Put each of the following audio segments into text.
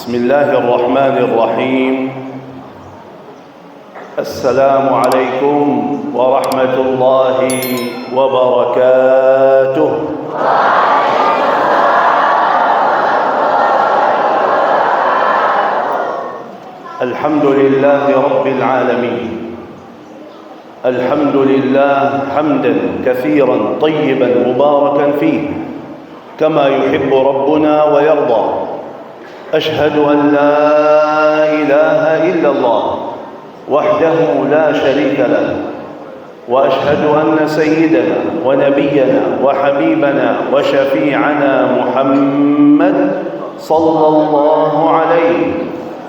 بسم الله الرحمن الرحيم. السلام عليكم ورحمة الله وبركاته. الحمد لله رب العالمين. الحمد لله حمدا كثيرا طيبا مباركا فيه كما يحب ربنا ويرضى. أشهد أن لا إله إلا الله وحده لا شريك له، وأشهد أن سيدنا ونبينا وحبيبنا وشفيعنا محمد صلى الله عليه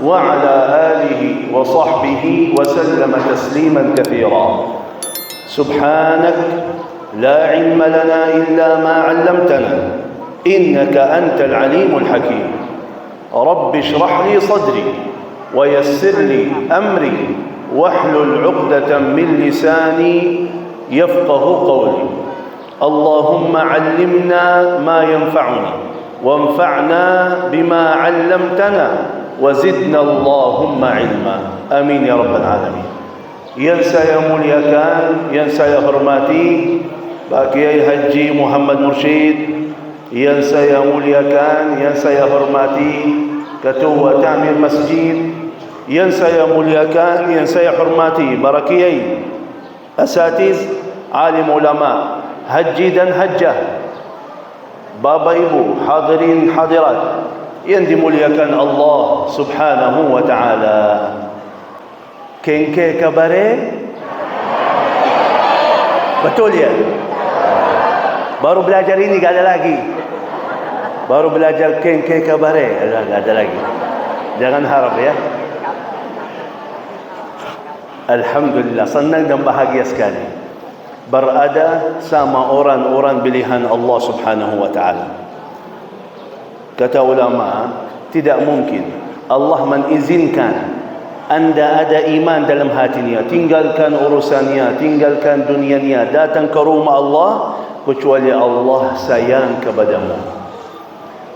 وعلى آله وصحبه وسلم تسليما كثيرا. سبحانك لا علم لنا إلا ما علمتنا إنك أنت العليم الحكيم. رب اشرح لي صدري ويسر لي أمري واحلل عقدة من لساني يفقه قولي. اللهم علمنا ما ينفعنا وانفعنا بما علمتنا وزدنا اللهم علما. آمين يا رب العالمين. Yang saya muliakan, yang saya hormati Pak Kiai Haji Muhammad Mursyid, yang saya muliakan, yang saya hormati Ketua Ta'mir Masjid, yang saya muliakan, yang saya hormati para kiai, asatiz, alim ulama, haji dan hajjah, Bapak Ibu, hadirin hadirat yang dimuliakan Allah Subhanahu wa taala. Kengke kabare? Betul ya? Baru belajar ini gak ada lagi. Baru belajar kengke kabare, gak ada lagi. Jangan harap ya. Alhamdulillah, senang dan bahagia sekali berada sama orang-orang pilihan Allah Subhanahu wa taala. Kata ulama, tidak mungkin Allah mengizinkan anda ada iman dalam hatinya, tinggalkan urusannya, tinggalkan dunianya, datang ke rumah Allah, kecuali Allah sayang kepadamu.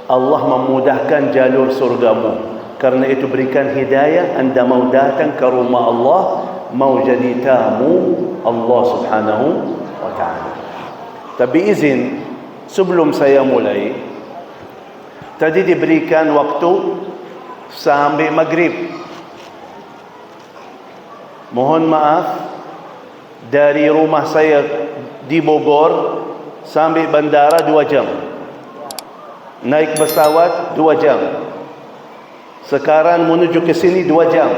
Allah memudahkan jalur surgamu. Karena itu berikan hidayah, anda mau datang ke rumah Allah, mau jadi tamu Allah Subhanahu wa ta'ala. Tapi izin, sebelum saya mulai, tadi diberikan waktu sampai maghrib. Mohon maaf, dari rumah saya di Bogor sampai bandara 2 jam. Naik pesawat 2 jam. Sekarang menuju ke sini 2 jam.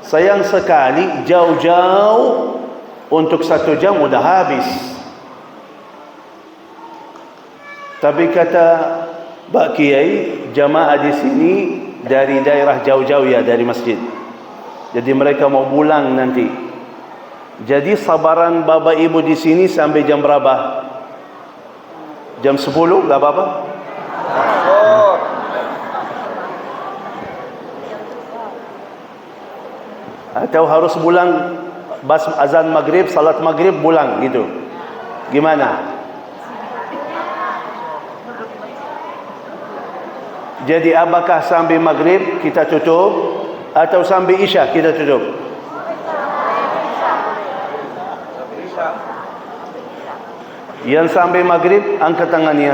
Sayang sekali, jauh-jauh untuk 1 jam sudah habis. Tapi kata Pak Kiai, jamaah di sini dari daerah jauh-jauh ya, dari masjid. Jadi mereka mau pulang nanti. Jadi sabaran Bapak Ibu di sini sampai jam berapa? Jam 10, enggak apa-apa? Atau harus pulang bas azan maghrib, salat maghrib pulang gitu. Gimana? Jadi apakah sampai maghrib kita tutup atau sampai isya kita tutup? Yang sampai maghrib angkat tangannya.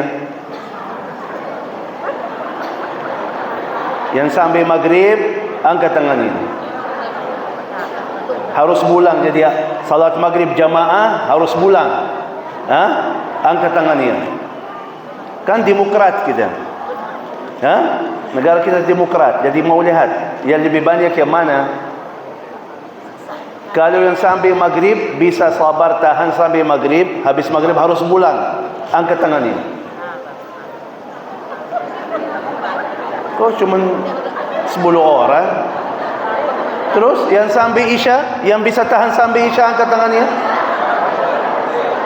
Yang sampai maghrib angkat tangannya. Harus pulang, jadi salat maghrib jamaah harus pulang. Angkat tangannya. Kan demokrat kita. Negara kita demokrat, jadi mau lihat yang lebih banyak yang mana. Kalau yang sampai maghrib bisa sabar tahan sampai maghrib, habis maghrib harus pulang, angkat tangannya. Kok cuma 10 orang? Terus yang sampai isya, yang bisa tahan sampai isya angkat tangannya.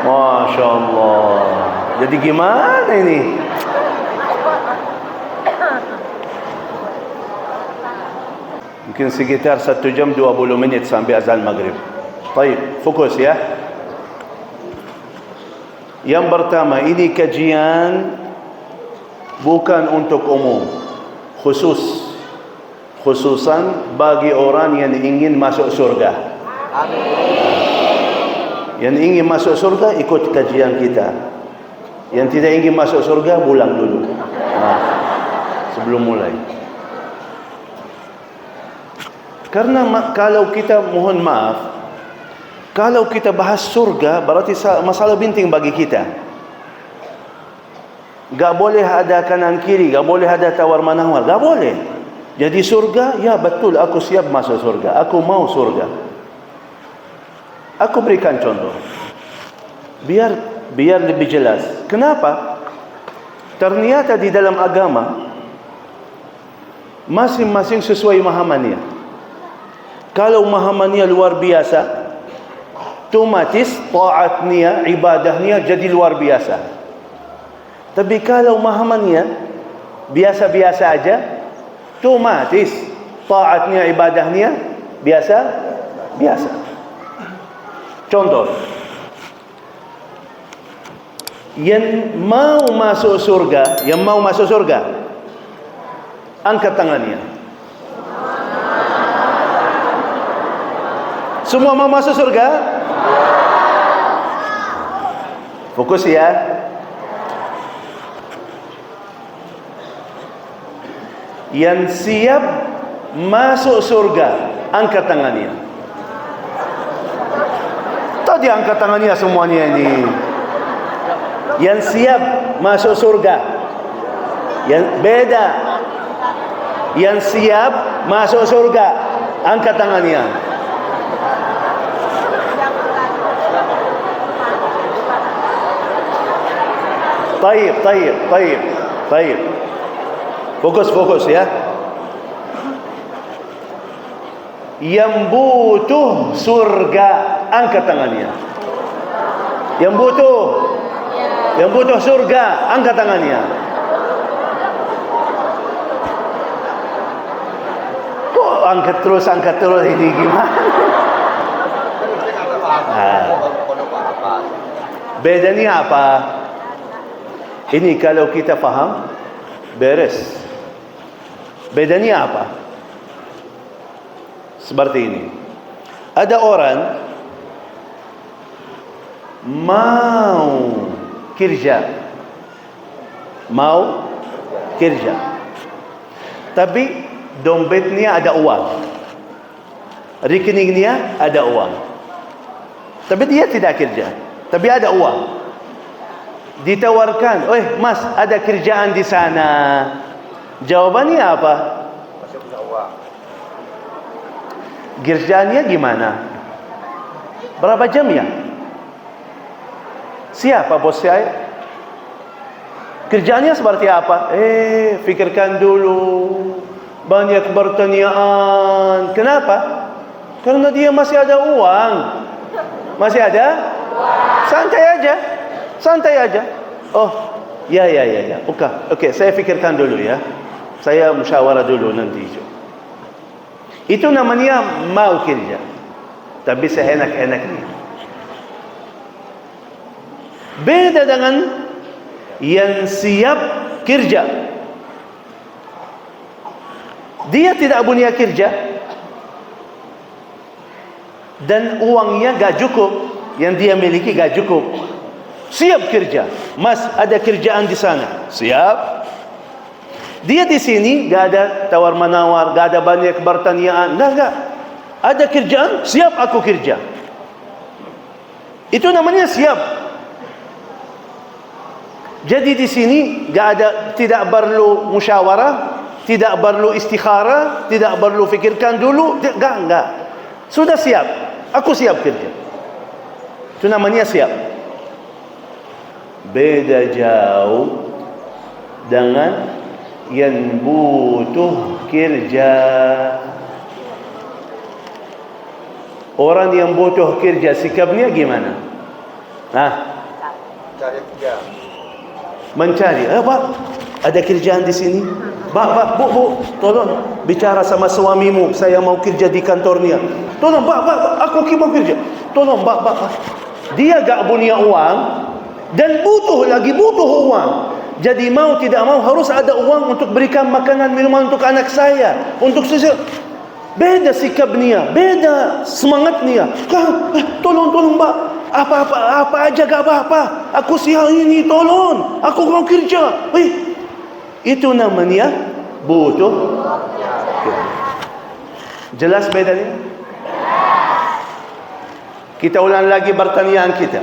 Masya Allah. Jadi gimana ini? Mungkin sekitar 1 jam 20 minit sampai azan maghrib. Baik, fokus ya. Yang pertama, ini kajian bukan untuk umum, khususan bagi orang yang ingin masuk surga. Yang ingin masuk surga ikut kajian kita. Yang tidak ingin masuk surga pulang dulu sebelum mulai. Karena kalau kita, mohon maaf, kalau kita bahas surga berarti masalah penting bagi kita. Gak boleh ada kanan kiri, gak boleh ada tawar menawar, gak boleh. Jadi surga, ya betul, aku siap masuk surga, aku mau surga. Aku berikan contoh biar lebih jelas. Kenapa? Ternyata di dalam agama masing-masing sesuai pemahamannya. Kalau pemahamannya luar biasa, otomatis taatnya, ibadahnya jadi luar biasa. Tapi kalau pemahamannya biasa-biasa aja, otomatis taatnya, ibadahnya biasa. Contoh, yang mau masuk surga, angkat tangannya. Semua mau masuk surga? Fokus ya. Yang siap masuk surga, angkat tangannya. Tadi angkat tangannya semuanya ini. Yang siap masuk surga. Yang beda. Yang siap masuk surga, angkat tangannya. Taib. Fokus ya. Yang butuh surga, angkat tangannya. Yang butuh surga, angkat tangannya. Kok angkat terus ini gimana? Bedanya apa? Ini kalau kita faham, beres. Bedanya apa? Seperti ini. Ada orang mau kerja, tapi dompetnya ada uang, rekeningnya ada uang, tapi dia tidak kerja, tapi ada uang. Ditawarkan, mas, ada kerjaan di sana. Jawabannya apa? Masih punya uang. Kerjaannya gimana? Berapa jam ya? Siapa bos saya? Kerjaannya seperti apa? Fikirkan dulu. Banyak pertanyaan. Kenapa? Karena dia masih ada uang. Masih ada? Santai aja. Oh, ya. Oke, saya fikirkan dulu ya. Saya musyawarah dulu nanti. Itu namanya mau kerja, tapi seenak-enaknya. Beda dengan yang siap kerja. Dia tidak punya kerja dan uangnya gak cukup, yang dia miliki gak cukup. Siap kerja, mas, ada kerjaan di sana. Siap. Dia di sini gak ada tawar menawar, gak ada banyak pertanyaan. Enggak. Ada kerjaan, siap aku kerja. Itu namanya siap. Jadi di sini tidak perlu musyawarah, tidak perlu istikharah, tidak perlu fikirkan dulu. Enggak. Sudah siap. Aku siap kerja. Itu namanya siap. Beda jauh dengan yang butuh kerja. Orang yang butuh kerja sikapnya gimana? Cari kerja. Mencari. Pak, ada kerjaan di sini. Pak, Bu, tolong bicara sama suamimu. Saya mau kerja di kantornya. Tolong, Pak, aku mau kerja. Tolong, Pak. Dia gak punya uang dan butuh uang. Jadi mau tidak mau harus ada uang untuk berikan makanan minuman untuk anak saya, untuk sisi. Beda sikap Nia, beda semangat Nia. Tolong Mbak, apa aja gak apa-apa. Aku siang ini, tolong. Aku mau kerja. Itu namanya butuh. Jelas bedanya? Kita ulang lagi pertanyaan kita.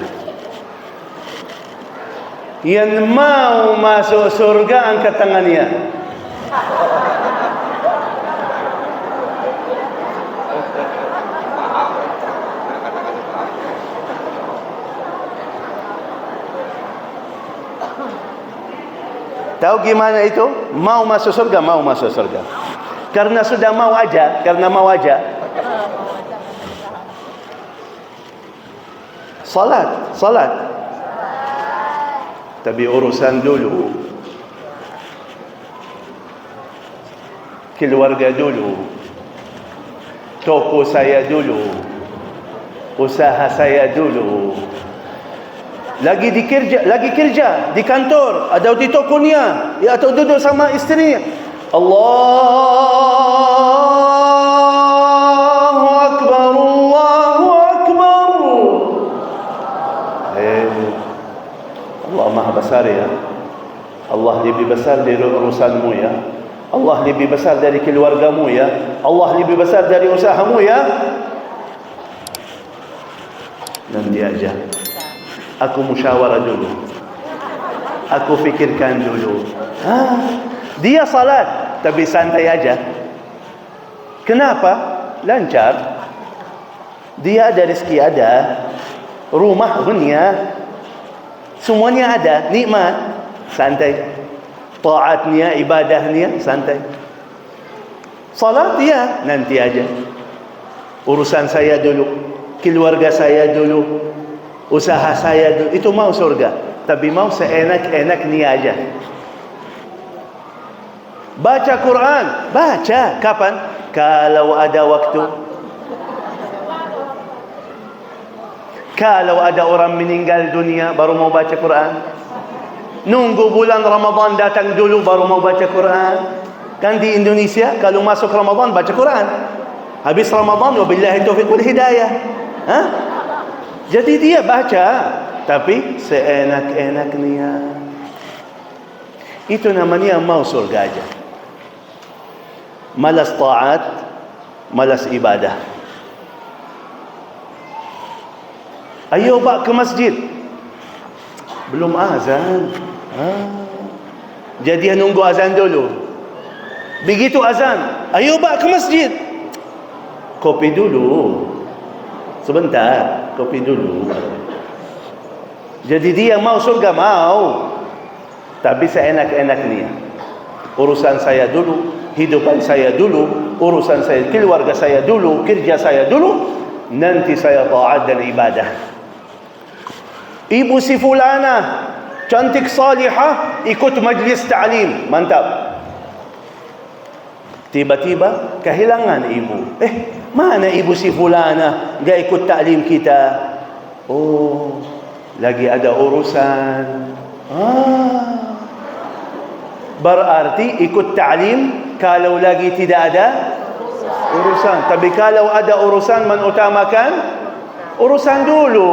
Yang mau masuk surga angkat tangannya. Tahu gimana itu? Mau masuk surga, mau masuk surga. Karena sudah mau aja, karena mau aja. Salat. Tapi urusan dulu, keluarga dulu, toko saya dulu, usaha saya dulu. Lagi kerja di kantor atau di tokonya, atau duduk sama istrinya. Allahu Akbar, Allahu Akbar. Allah Maha Besar ya. Allah lebih besar dari urusanmu ya. Allah lebih besar dari keluargamu ya. Allah lebih besar dari usahamu ya. Nanti aja. Aku musyawarah dulu. Aku fikirkan dulu. Dia salat tapi santai aja. Kenapa? Lancar. Dia ada rezeki ada, rumah dunia, semuanya ada, nikmat, santai. Taatnya, ibadahnya, santai. Salat dia nanti aja. Urusan saya dulu, keluarga saya dulu, usaha saya dulu. Itu mau surga, tapi mau seenak-enak ni aja. Baca Quran, baca kapan? Kalau ada waktu. Kalau ada orang meninggal dunia baru mau baca Quran. Nunggu bulan Ramadan datang dulu baru mau baca Quran. Kan di Indonesia kalau masuk Ramadan baca Quran. Habis Ramadan wabillahi taufiq wal hidayah. Jadi dia baca tapi seenak-enaknya. Itu namanya mau surga aja. Malas taat, malas ibadah. Ayo pak ke masjid. Belum azan. Jadi nunggu azan dulu. Begitu azan, ayo pak ke masjid. Kopi dulu. Sebentar, kopi dulu. Jadi dia mau surga mau. Tapi seenak-enaknya. Urusan saya dulu, hidupan saya dulu, urusan saya, keluarga saya dulu, kerja saya dulu, nanti saya taat dan ibadah. Ibu si fulana cantik salihah ikut majlis ta'lim, mantap. Tiba-tiba kehilangan ibu. Mana ibu si fulana enggak ikut ta'lim kita? Oh, lagi ada urusan. Berarti ikut ta'lim kalau lagi tidak ada urusan. Tapi kalau ada urusan menutamakan urusan dulu.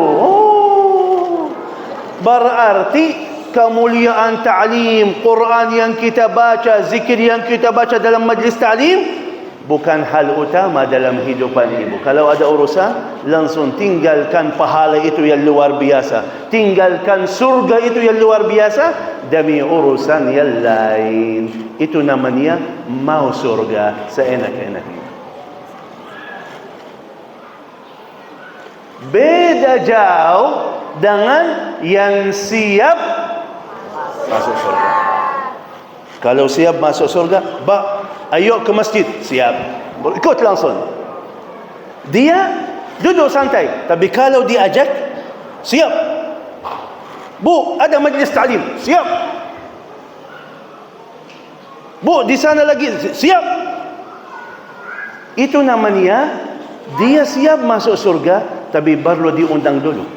Berarti kemuliaan ta'lim, Quran yang kita baca, zikir yang kita baca dalam majlis ta'lim bukan hal utama dalam hidupan ibu. Kalau ada urusan, langsung tinggalkan pahala itu yang luar biasa, tinggalkan surga itu yang luar biasa demi urusan yang lain. Itu namanya mau surga seenak-enaknya. Beda jauh dengan yang siap masuk surga. Kalau siap masuk surga, ayo ke masjid, siap, ikut langsung. Dia duduk santai, tapi kalau diajak, siap. Bu, ada majlis ta'lim, siap. Bu, di sana lagi, siap. Itu namanya dia siap masuk surga, tapi perlu diundang dulu.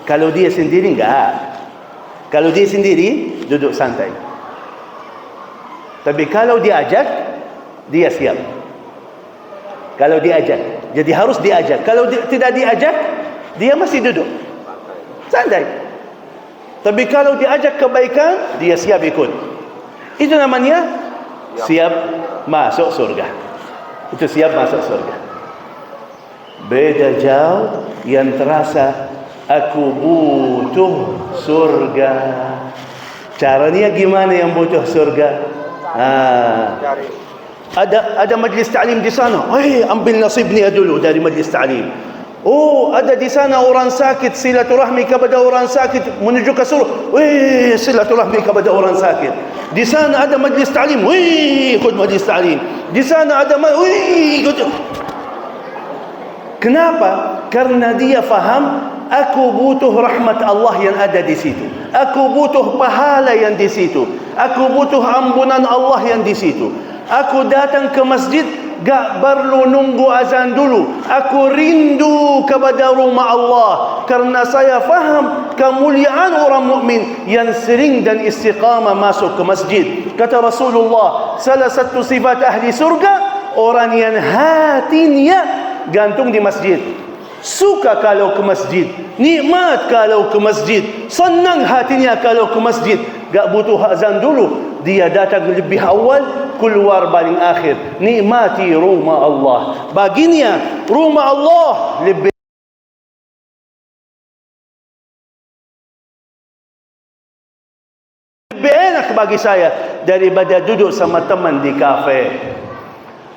Kalau dia sendiri enggak. Kalau dia sendiri duduk santai. Tapi kalau diajak, dia siap. Kalau diajak, jadi harus diajak. Kalau tidak diajak, dia masih duduk santai. Tapi kalau diajak kebaikan, dia siap ikut. Itu namanya siap masuk surga. Itu siap masuk surga. Beda jauh yang terasa, aku butuh surga. Caranya gimana yang butuh surga? Ada majlis ta'lim di sana. Ambil nasibnya dulu dari majlis ta'lim. Ada di sana orang sakit, silaturahmi kepada orang sakit menuju ke surga. Silaturahmi kepada orang sakit. Di sana ada majlis ta'lim. Ikut majlis ta'lim. Di sana ada ikut. Kenapa? Karena dia faham, aku butuh rahmat Allah yang ada di situ. Aku butuh pahala yang di situ. Aku butuh ampunan Allah yang di situ. Aku datang ke masjid, gak perlu nunggu azan dulu. Aku rindu kepada rumah Allah. Karena saya faham kemuliaan orang mukmin yang sering dan istiqamah masuk ke masjid. Kata Rasulullah, salah satu sifat ahli surga, orang yang hatinya gantung di masjid. Suka kalau ke masjid, nikmat kalau ke masjid, senang hatinya kalau ke masjid. Gak butuh azan dulu, dia datang lebih awal, keluar paling akhir. Nikmati rumah Allah. Baginya rumah Allah lebih enak bagi saya daripada duduk sama teman di kafe.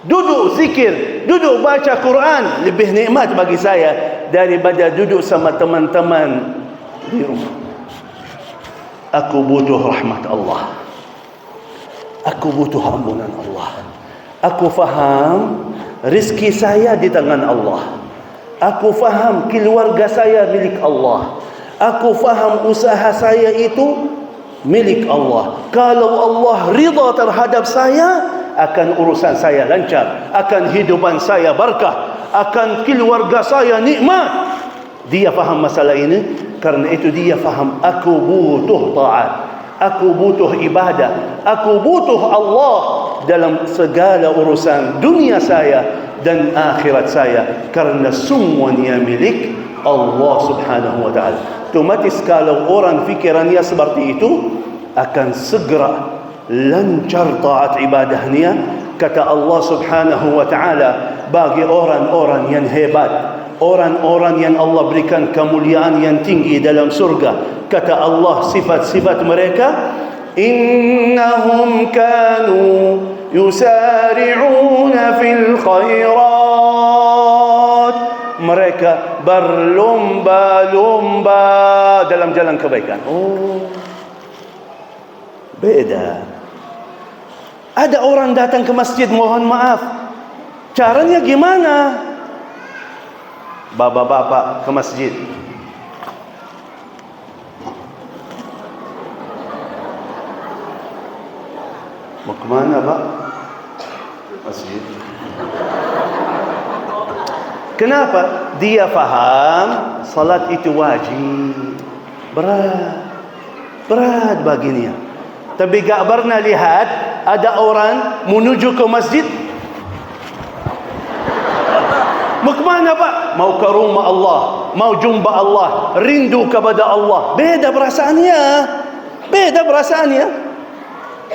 Duduk zikir, duduk baca Quran lebih nikmat bagi saya daripada duduk sama teman-teman di rumah. Aku butuh rahmat Allah. Aku butuh ampunan Allah. Aku faham rezeki saya di tangan Allah. Aku faham keluarga saya milik Allah. Aku faham usaha saya itu milik Allah. Kalau Allah ridha terhadap saya, akan urusan saya lancar, akan hidupan saya berkah, akan keluarga saya nikmat. Dia faham masalah ini. Karena itu dia faham, aku butuh taat, aku butuh ibadah, aku butuh Allah dalam segala urusan dunia saya dan akhirat saya. Karena semuanya milik Allah subhanahu wa ta'ala. Otomatis kalau orang fikirannya seperti itu, akan segera lancar taat ibadahnya. Kata Allah subhanahu wa ta'ala, bagi orang-orang yang hebat, orang-orang yang Allah berikan kemuliaan yang tinggi dalam surga, kata Allah sifat-sifat mereka, innahum kanu yusari'una fil khairat. Mereka berlomba-lomba dalam jalan kebaikan. Beda. Ada orang datang ke masjid, mohon maaf, caranya gimana? Bapak-bapak ke masjid, mau kemana Pak? Masjid. Kenapa? Dia faham salat itu wajib, berat baginya. Tapi gak pernah lihat ada orang menuju ke masjid, mau kemana Pak? Mau ke rumah Allah, mau jumpa Allah, rindu kepada Allah. Beda perasaannya.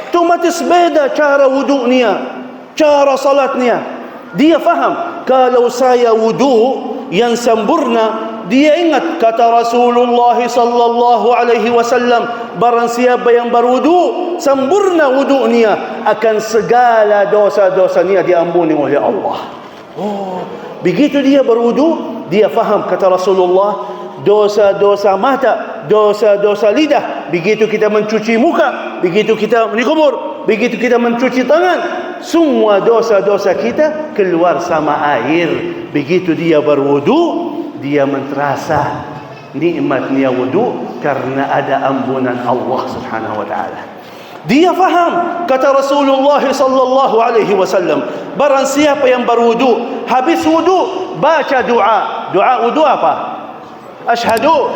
Otomatis beda cara wudunya, cara salatnya. Dia faham, kalau saya wudu yang sempurna, dia ingat kata Rasulullah sallallahu alaihi wasallam, barang siapa yang berwudu sempurna wudunya, akan segala dosa-dosanya diampuni oleh Allah. Begitu dia berwudu, dia faham kata Rasulullah, dosa-dosa mata, dosa-dosa lidah, begitu kita mencuci muka, begitu kita menkumur, begitu kita mencuci tangan, semua dosa-dosa kita keluar sama air. Begitu dia berwudu, dia merasa nikmatnya wudu karena ada ampunan Allah subhanahu wa ta'ala. Dia faham kata Rasulullah sallallahu alaihi wasallam, barang siapa yang berwudu, habis wudu baca doa wudu apa? Asyhadu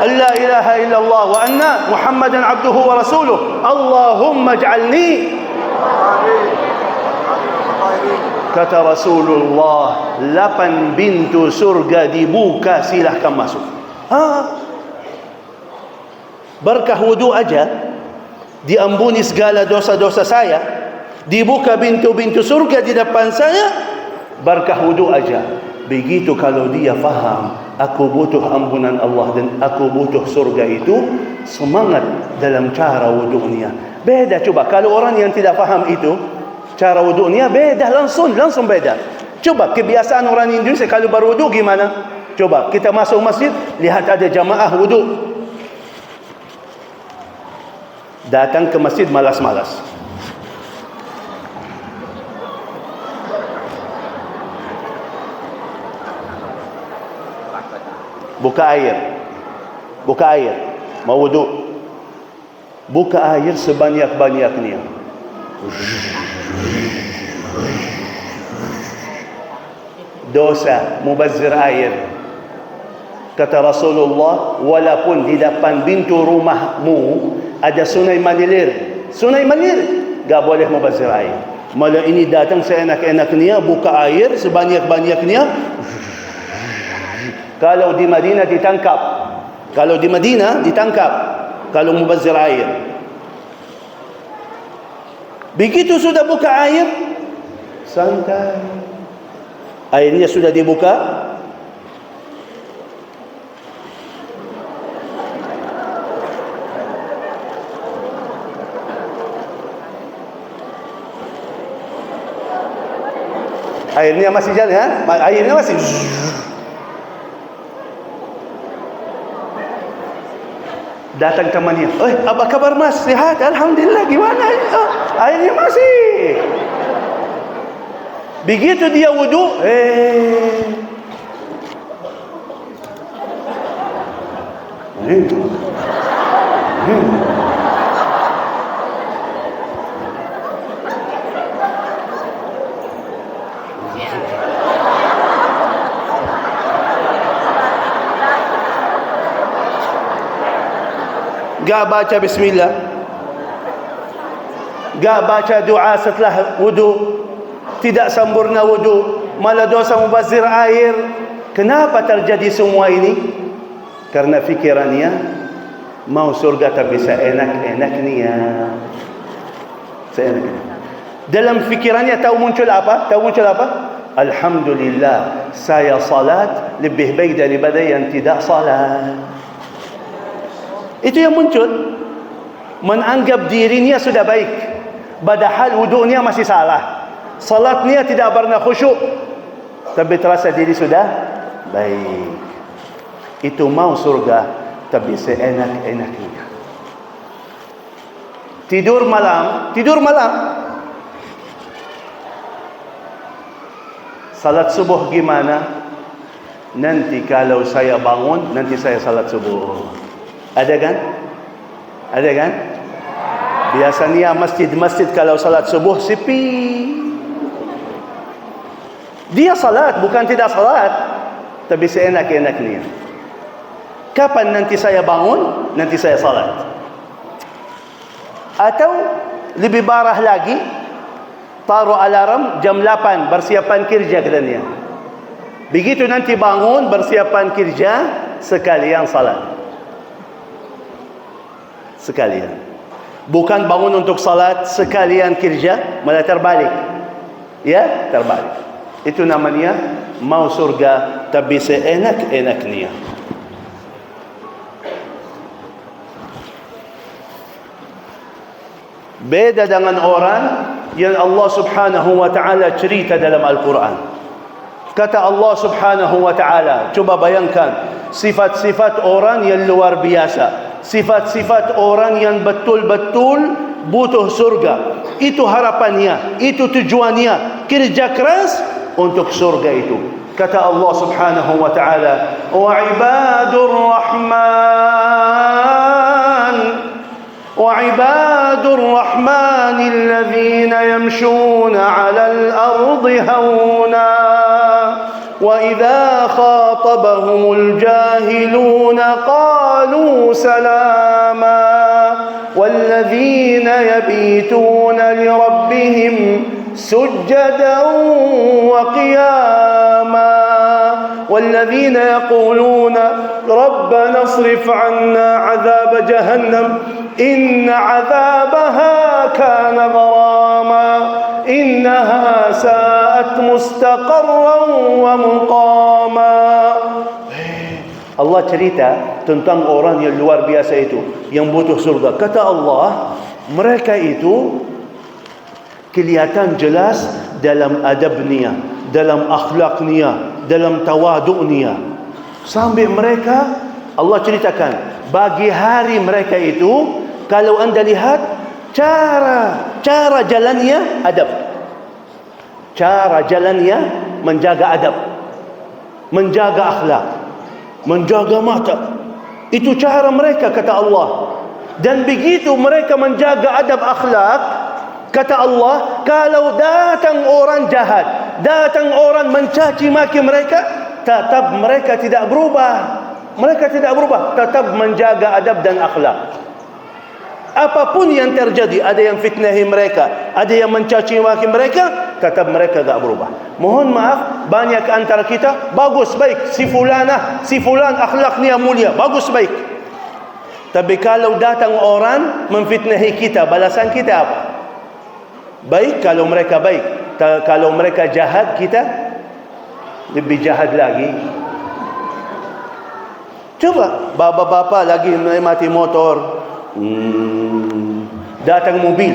an la ilaha illallah wa anna Muhammadan abduhu wa rasuluh. Allahumma ij'alni. Kata Rasulullah, 8 pintu surga dibuka, silahkan masuk. Berkah wudu aja diampuni segala dosa-dosa saya, dibuka pintu-pintu surga di depan saya, berkah wudu aja. Begitu kalau dia faham, aku butuh ampunan Allah dan aku butuh surga itu, semangat dalam cara wudunya. Beda coba kalau orang yang tidak faham itu, cara wudunya beda, langsung beda. Coba kebiasaan orang Indonesia kalau berwudu gimana? Coba kita masuk masjid, lihat ada jamaah wudu, datang ke masjid malas-malas. Buka air, mau wudu, buka air sebanyak-banyaknya. Dosa mubazzir air. Kata Rasulullah, walaupun di depan pintu rumahmu ada sungai mengalir, gak boleh mubazzir air. Malah ini datang seenak-enaknya, buka air sebanyak-banyaknya. Kalau di Madinah ditangkap, kalau mubazzir air. Begitu sudah buka air, santai. Airnya sudah dibuka, airnya masih jalan, airnya masih. Datang temannya, apa kabar mas? Sehat? Alhamdulillah. Gimana? Airnya masih. Begitu dia wudu, gak baca bismillah, gak baca doa setelah wudu, tidak sempurna wudu, malah dosa mubazzir air. Kenapa terjadi semua ini? Karena fikirannya mau surga tapi seenak-enaknya. Dalam fikirannya tahu muncul apa? Alhamdulillah, saya salat lebih baik daripada yang tidak salat. Itu yang muncul. Menganggap dirinya sudah baik, padahal wudunya masih salah. Salatnya tidak pernah khusyuk, tapi terasa diri sudah baik. Itu mau surga, tapi seenak-enaknya. Tidur malam. Salat subuh gimana? Nanti kalau saya bangun, nanti saya salat subuh. Ada kan? Biasanya masjid-masjid kalau salat subuh sepi. Dia salat, bukan tidak salat, tapi seenak-enaknya. Kapan nanti saya bangun, nanti saya salat. Atau lebih parah lagi, taruh alarm jam 8, bersiapan kerja katanya. Begitu nanti bangun, bersiapan kerja, sekalian salat. Sekalian. Bukan bangun untuk salat, sekalian kerja, malah terbalik. Ya, terbalik. Itu namanya mau surga tapi seenak-enaknya. Beda dengan orang yang Allah Subhanahu wa ta'ala cerita dalam Al-Quran. Kata Allah Subhanahu wa ta'ala, coba bayangkan sifat-sifat orang yang luar biasa, sifat-sifat orang yang betul-betul butuh surga. Itu harapannya, itu tujuannya, kerja keras untuk surga itu. Kata Allah Subhanahu wa ta'ala, wa ibadur rahman alladhina yamshuna 'ala al-ardi hauna وإذا خاطبهم الجاهلون قالوا سلاما والذين يبيتون لربهم سجدا وقياما والذين يقولون ربنا اصرف عنا عذاب جهنم إن عذابها كان غراما إنها ساءت مستقرا ومقاما. Allah cerita tentang orang yang luar biasa itu, yang butuh surga. Kata Allah, mereka itu kelihatan jelas dalam adabnya, dalam akhlaknya, dalam tawaduknya. Sampai mereka, Allah ceritakan, bagi hari mereka itu, kalau anda lihat cara jalannya adab. Cara jalannya menjaga adab, menjaga akhlak, menjaga mata. Itu cara mereka, kata Allah. Dan begitu mereka menjaga adab akhlak, kata Allah, kalau datang orang jahat, datang orang mencaci maki mereka, tetap mereka tidak berubah. Mereka tidak berubah, tetap menjaga adab dan akhlak. Apapun yang terjadi, ada yang fitnahi mereka, ada yang mencaci maki mereka, tetap mereka tak berubah. Mohon maaf, banyak antara kita bagus baik, si fulan akhlaknya mulia, bagus baik. Tapi kalau datang orang memfitnahi kita, balasan kita apa? Baik kalau mereka baik, kalau mereka jahat, kita lebih jahat lagi. Coba bapak-bapak lagi menikmati motor, datang mobil,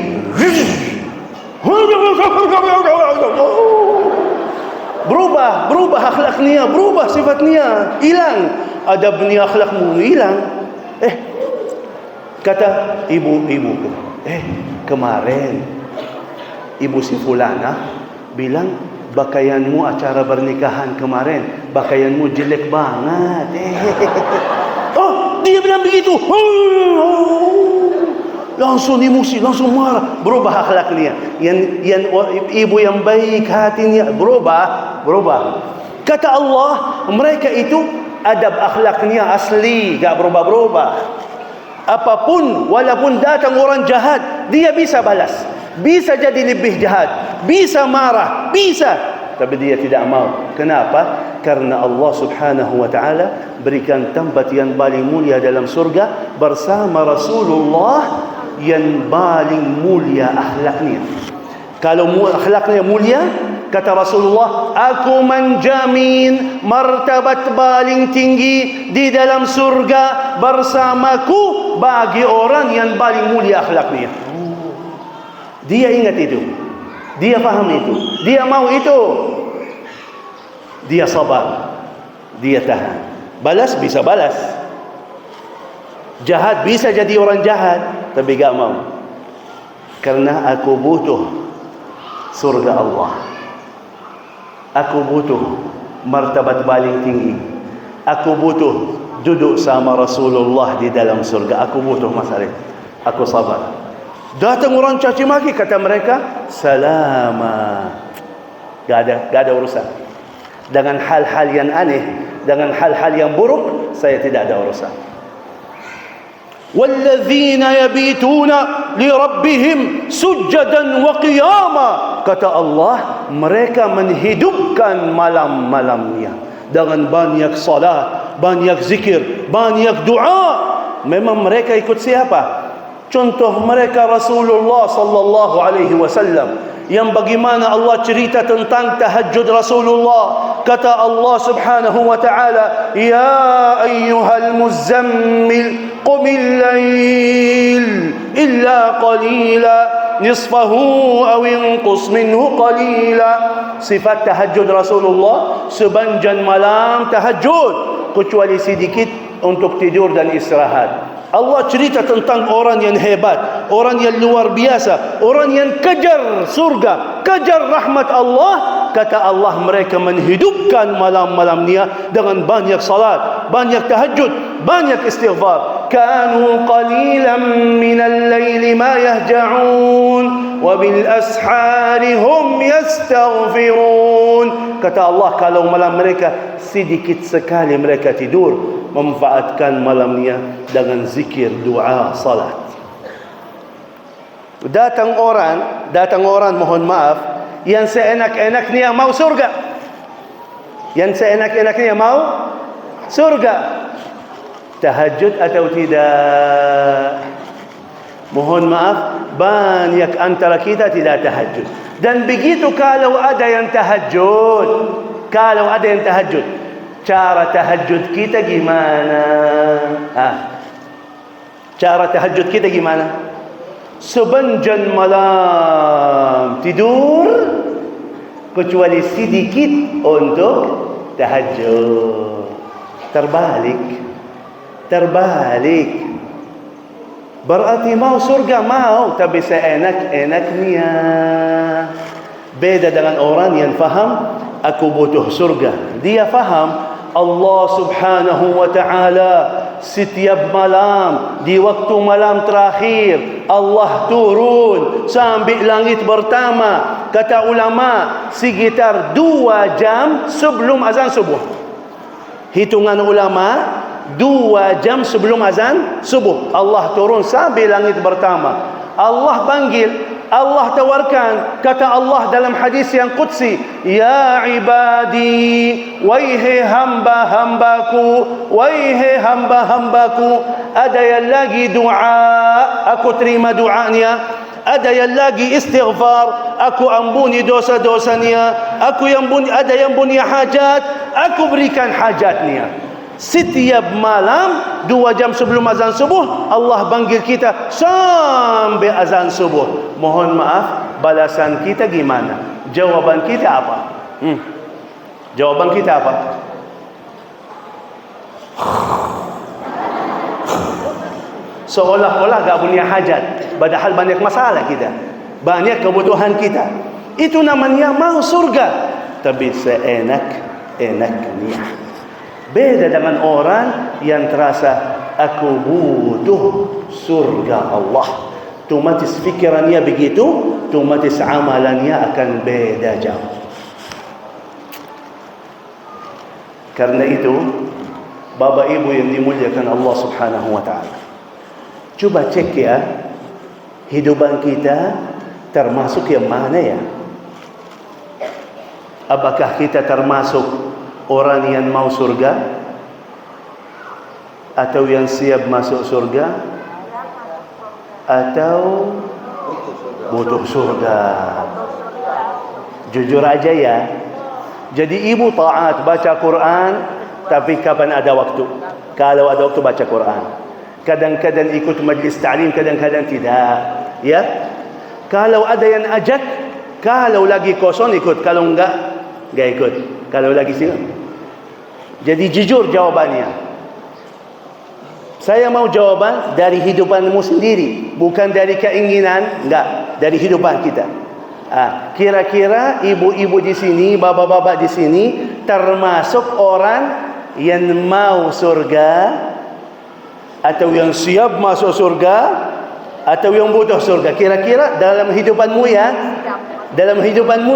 berubah akhlaknya, berubah sifatnya, hilang adabnya, akhlakmu hilang. Kata ibu, kemarin ibu si fulana bilang pakaianmu acara pernikahan kemarin, pakaianmu jelek banget. Oh, dia bilang begitu. Langsung emosi, langsung marah, berubah akhlaknya. Yang ibu yang baik hatinya berubah. Kata Allah, mereka itu adab akhlaknya asli, tak berubah-berubah. Apapun, walaupun datang orang jahat, dia bisa balas, bisa jadi lebih jahat, bisa marah, bisa. Tapi dia tidak mau. Kenapa? Karena Allah subhanahu wa ta'ala berikan tempat yang paling mulia dalam surga bersama Rasulullah yang paling mulia akhlaknya. Kalau akhlaknya mulia, kata Rasulullah, aku menjamin martabat paling tinggi di dalam surga bersamaku bagi orang yang paling mulia akhlaknya. Dia ingat itu, dia faham itu, dia mau itu, dia sabar, dia tahan. Balas bisa balas, jahat bisa jadi orang jahat, tapi gak mau. Karena aku butuh surga Allah, aku butuh martabat paling tinggi, aku butuh duduk sama Rasulullah di dalam surga. Aku butuh masalah itu, aku sabar. Datang orang caci maki, kata mereka salama, gak ada urusan. Dengan hal-hal yang aneh, dengan hal-hal yang buruk, saya tidak ada urusan. وَالَّذِينَ يَبِيتُونَ لِرَبِّهِمْ سُجَّدًا وَقِيَامًا. Kata Allah, mereka menghidupkan malam-malamnya dengan banyak salat, banyak zikir, banyak doa. Memang mereka ikut siapa? Contoh mereka Rasulullah sallallahu alaihi wasallam, yang bagaimana Allah cerita tentang tahajud Rasulullah. Kata Allah subhanahu wa ta'ala, ya ayyuhal muzammil qumil lail illa qalila nisfahu aw inqus minhu qalila. Sifat tahajud Rasulullah, sepanjang malam tahajud, kecuali sedikit untuk tidur dan istirahat. Allah cerita tentang orang yang hebat, orang yang luar biasa, orang yang kejar surga, kejar rahmat Allah. Kata Allah, mereka menghidupkan malam-malamnya dengan banyak salat, banyak tahajud, banyak istighfar. Kanu qalilan minal laili ma yahja'un wa bil ashari hum yastaghfirun. Kata Allah, kalau malam mereka sedikit sekali mereka tidur, memanfaatkan malamnya dengan zikir, doa, salat. Datang orang, mohon maaf, yang seenak-enaknya mau surga. Yang seenak-enaknya mau surga. Tahajud atau tidak? Mohon maaf, banyak antara kita tidak tahajud. Dan begitu kalau ada yang tahajud, cara tahajud kita gimana? Cara tahajud kita gimana? Sepanjang malam tidur, kecuali sedikit untuk tahajud. Terbalik. Berarti mau surga, mau, tapi seenak-enaknya. Beda dengan orang yang faham, aku butuh surga. Dia faham Allah subhanahu wa ta'ala setiap malam, di waktu malam terakhir, Allah turun sampai langit pertama. Kata ulama, sekitar 2 jam sebelum azan subuh. Hitungan ulama, 2 jam sebelum azan subuh Allah turun sampai langit pertama. Allah panggil, Allah tawarkan. Kata Allah dalam hadis yang qudsi, ya ibadi, wahai hamba-hambaku, ada yang lagi doa, aku terima doanya. Ada yang lagi istighfar, aku ampuni dosa-dosanya. Ada yang punya hajat, aku berikan hajatnya. Setiap malam 2 jam sebelum azan subuh Allah panggil kita sampai azan subuh. Mohon maaf, balasan kita gimana? Jawaban kita apa? Jawaban kita apa? Seolah-olah gak punya hajat, padahal banyak masalah kita, banyak kebutuhan kita. Itu namanya mau surga, tapi seenak-enaknya. Beda dengan orang yang terasa aku butuh surga Allah. Otomatis fikirannya begitu, otomatis amalannya akan beda jauh. Karena itu, Bapak Ibu yang dimuliakan Allah subhanahu wa ta'ala, coba cek ya, hidupan kita termasuk yang mana ya? Apakah kita termasuk orang yang mau surga, atau yang siap masuk surga, atau butuh surga? Jujur aja ya. Jadi ibu taat, baca Quran, tapi kapan ada waktu? Kalau ada waktu baca Quran. Kadang-kadang ikut majlis ta'lim, kadang-kadang tidak. Ya. Kalau ada yang ajak, kalau lagi kosong ikut, kalau enggak ikut. Kalau lagi sini. Jadi jujur jawabannya. Saya mau jawaban dari hidupanmu sendiri, bukan dari keinginan, enggak, dari hidupan kita. Kira-kira ibu-ibu di sini, bapak-bapak di sini termasuk orang yang mau surga, atau yang siap masuk surga, atau yang butuh surga? Kira-kira dalam hidupanmu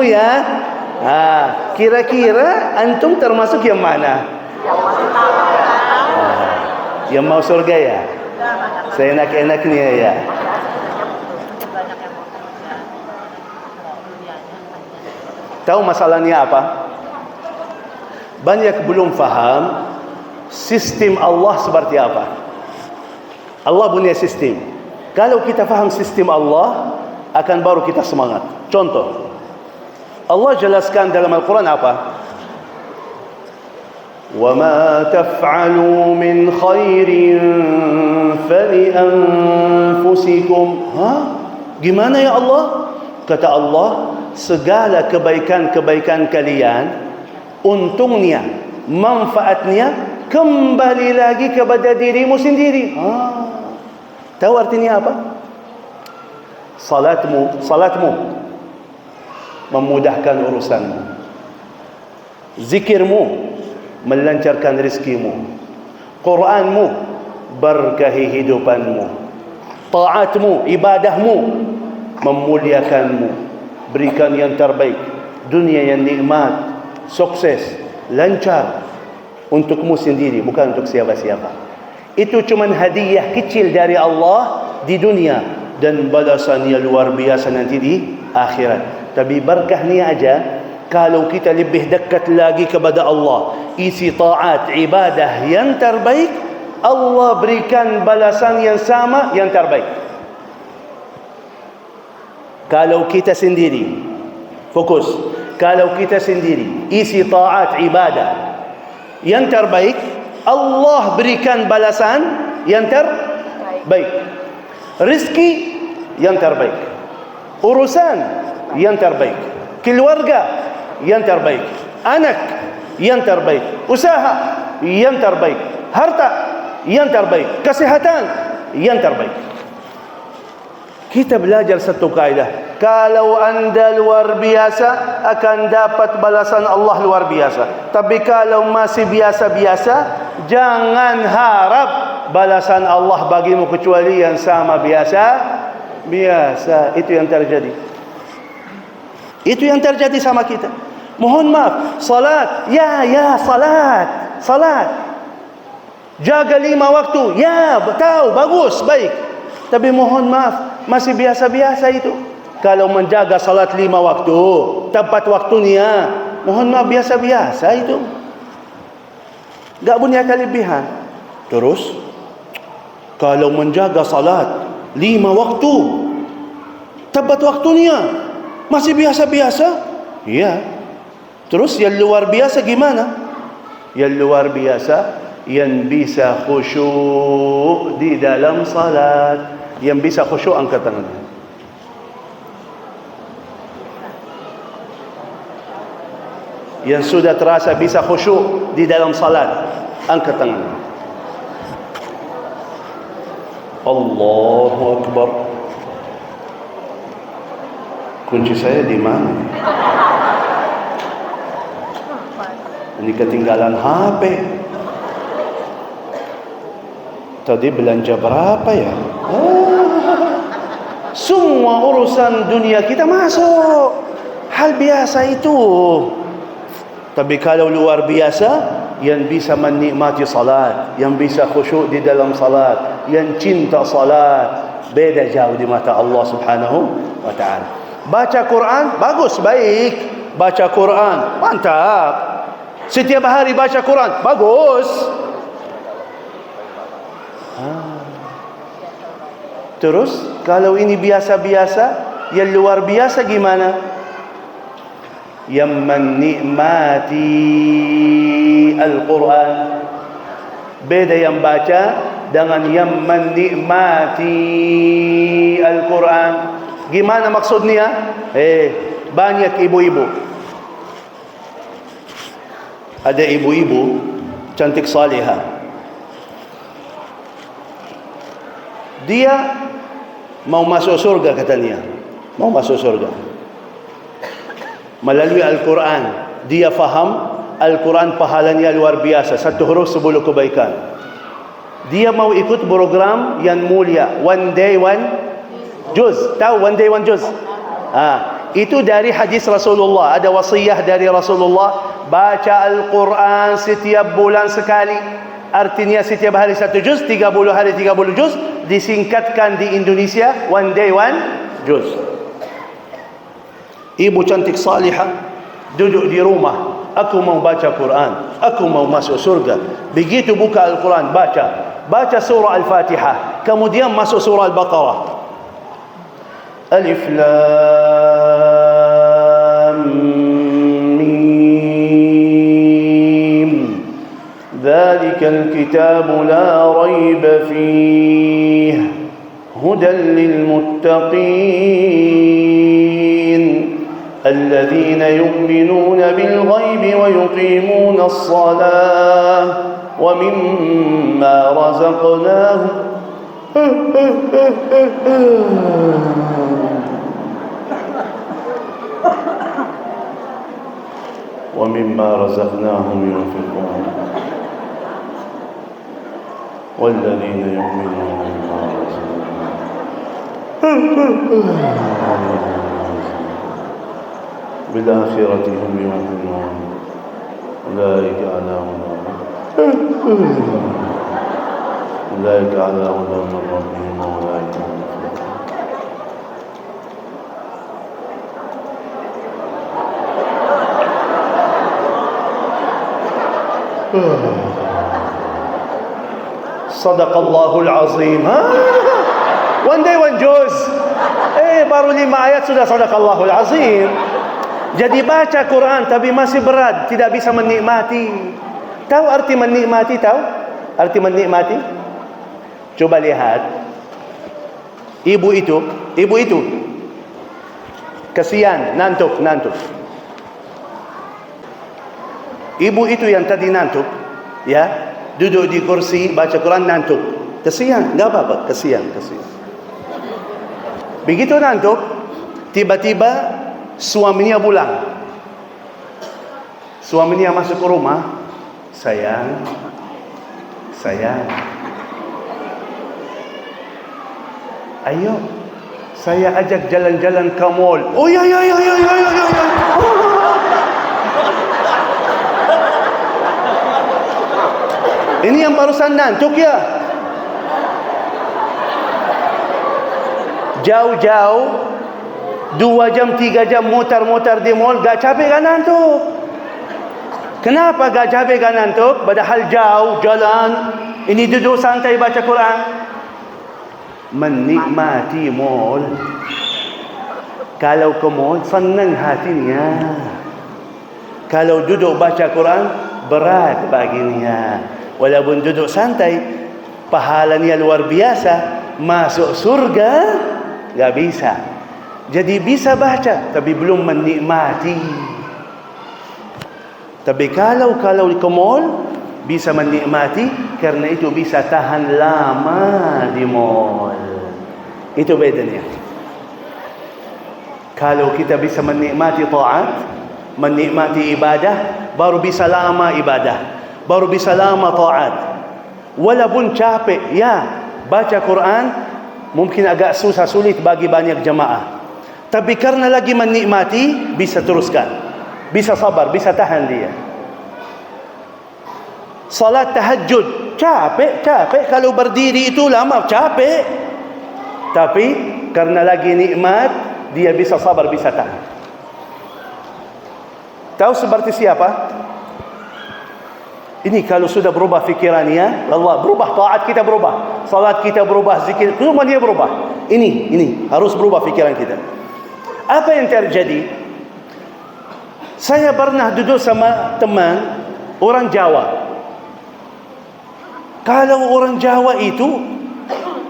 ya, kira-kira antum termasuk yang mana? Yang mau surga ya? Seenak-enaknya ya? Tahu masalahnya apa? Banyak belum faham sistem Allah seperti apa. Allah punya sistem. Kalau kita faham sistem Allah, akan baru kita semangat. Contoh, Allah jelaskan dalam Al-Quran apa? وَمَا تَفْعَلُوا مِنْ خَيْرٍ فَلِأَنفُسِكُمْ. Gimana ya Allah? Kata Allah, segala kebaikan-kebaikan kalian, untungnya, manfaatnya kembali lagi kepada dirimu sendiri. Tahu artinya apa? Salatmu memudahkan urusanmu. Zikirmu melancarkan rizkimu. Quranmu berkahi hidupanmu. Taatmu, ibadahmu memuliakanmu, berikan yang terbaik, dunia yang nikmat, sukses, lancar untukmu sendiri, bukan untuk siapa-siapa. Itu cuma hadiah kecil dari Allah di dunia, dan balasannya luar biasa nanti di akhirat. Tapi berkah ni aja, kalau kita lebih dekat lagi kepada Allah, isi taat, ibadah yang terbaik, Allah berikan balasan yang sama, yang terbaik. Kalau kita sendiri fokus, kalau kita sendiri isi taat, ibadah yang terbaik, Allah berikan balasan yang terbaik. Rezeki yang terbaik, urusan yang terbaik, keluarga yang terbaik, anak yang terbaik, usaha yang terbaik, harta yang terbaik, kesehatan yang terbaik. Kita belajar satu kaidah, kalau anda luar biasa akan dapat balasan Allah luar biasa. Tapi kalau masih biasa-biasa, jangan harap balasan Allah bagimu kecuali yang sama biasa. Itu yang terjadi. Itu yang terjadi sama kita. Mohon maaf, salat, salat. Jaga 5 waktu, tahu, bagus, baik. Tapi mohon maaf, masih biasa-biasa itu. Kalau menjaga salat 5 waktu, tepat waktunya, mohon maaf, biasa-biasa itu. Gak punya kelebihan. Terus, kalau menjaga salat 5 waktu, tepat waktunya, masih biasa-biasa? Iya. Terus yang luar biasa gimana? Yang luar biasa, yang bisa khusyuk di dalam salat. Yang bisa khusyuk, angkat tangan. Yang sudah terasa bisa khusyuk di dalam salat, angkat tangan. Allahu Akbar. Kunci saya di mana? Ini ketinggalan HP. Tadi belanja berapa ya? Semua urusan dunia kita masuk. Hal biasa itu. Tapi kalau luar biasa, yang bisa menikmati salat, yang bisa khusyuk di dalam salat, yang cinta salat, beda jauh di mata Allah Subhanahu wa ta'ala. Baca Quran, bagus, baik. Baca Quran, mantap. Setiap hari baca Quran, bagus. Terus kalau ini biasa-biasa, yang luar biasa gimana? Yang menikmati Al-Quran. Beda yang baca dengan yang menikmati Al-Quran. Gimana maksudnya? Banyak ibu-ibu. Ada ibu-ibu cantik salihah. Dia mau masuk surga katanya. Mau masuk surga. Melalui Al-Quran. Dia faham Al-Quran pahalanya luar biasa. 1 huruf 10 kebaikan. Dia mau ikut program yang mulia. One day one juz. Tahu one day one juz? Itu dari hadis Rasulullah. Ada wasiyah dari Rasulullah. Baca Al-Quran setiap bulan sekali. Artinya setiap hari 1 juz, 30 hari 30 juz. Disingkatkan di Indonesia one day one juz. Ibu cantik salihah duduk di rumah, aku mau baca Quran, aku mau masuk surga. Begitu buka Al-Quran, baca surah Al-Fatihah, kemudian masuk surah Al-Baqarah. Alif Lam Mim, Dzalikal kitabu la raiba fihi, hudan lil muttaqin. الذين يؤمنون بالغيب ويقيمون الصلاة ومما رزقناهم ينفقون والذين يؤمنون بما رزقناهم بالآخرة هم يوقنون أولئك على هدى أولئك على هدى من ربهم وأولئك هم المفلحون. صدق الله العظيم. One day one juz. Baru 5 ayat sudah sadaqallahul azim. Jadi baca Quran tapi masih berat, tidak bisa menikmati. Tahu arti menikmati? Tahu arti menikmati? Coba lihat. Ibu itu kesian, nantuk. Ibu itu yang tadi nantuk, ya, duduk di kursi baca Quran nantuk. Kesian, enggak apa-apa, kesian. Begitu nantuk, tiba-tiba suaminya pulang. Suaminya masuk ke rumah. Sayang. Ayo, saya ajak jalan-jalan ke mall. Oh ya. Ini yang barusan nantuk ya. Jauh-jauh 2 jam 3 jam mutar-mutar di mall, gak capek kan nantuk? Kenapa gak capek kan nantuk? Padahal jauh jalan, ini duduk santai baca Quran. Menikmati mall. Kalau ke mall senang hatinya. Kalau duduk baca Quran berat baginya. Walaupun duduk santai, pahalanya luar biasa. Masuk surga gak bisa. Jadi bisa baca tapi belum menikmati. Tapi kalau ke mall bisa menikmati, karena itu bisa tahan lama di mall. Itu bedanya. Kalau kita bisa menikmati taat, menikmati ibadah, baru bisa lama ibadah, baru bisa lama taat. Walaupun capek, ya, baca Quran mungkin agak susah, sulit bagi banyak jemaah. Tapi karena lagi menikmati, bisa teruskan. Bisa sabar, bisa tahan dia. Salat tahajud, capek. Kalau berdiri itu lama, capek. Tapi karena lagi nikmat, dia bisa sabar, bisa tahan. Tahu seperti siapa? Ini kalau sudah berubah fikirannya, Allah berubah, taat kita berubah, salat kita berubah, zikir, semua dia berubah. Ini harus berubah fikiran kita. Apa yang terjadi? Saya pernah duduk sama teman orang Jawa. Kalau orang Jawa itu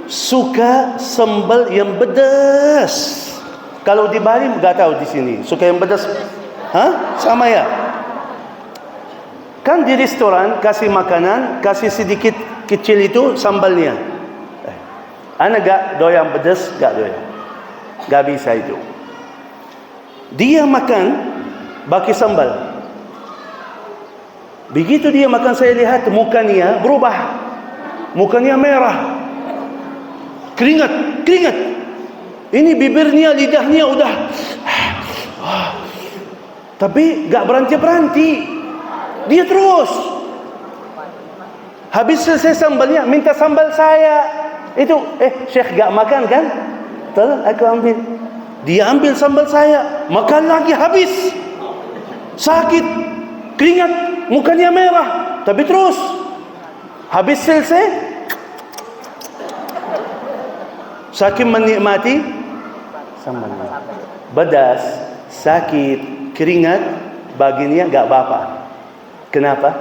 suka sambal yang pedas. Kalau di Bali enggak tahu di sini. Suka yang pedas? Sama ya? Kan di restoran kasih makanan, kasih sedikit kecil itu sambalnya. Ana gak doyan pedas, gak doyan. Gak bisa itu. Dia makan baki sambal. Begitu dia makan, saya lihat mukanya berubah. Mukanya merah. Keringat. Ini bibirnya, lidahnya udah. Tapi gak berhenti. Dia terus. Habis selesai sambalnya, minta sambal saya. Itu, Syekh gak makan kan? Tolong aku ambil. Dia ambil sambal saya, makan lagi, habis. Sakit, keringat, mukanya merah. Tapi terus. Habis selesai, saking menikmati sambalnya. Pedas, sakit, keringat, baginya gak apa-apa. Kenapa?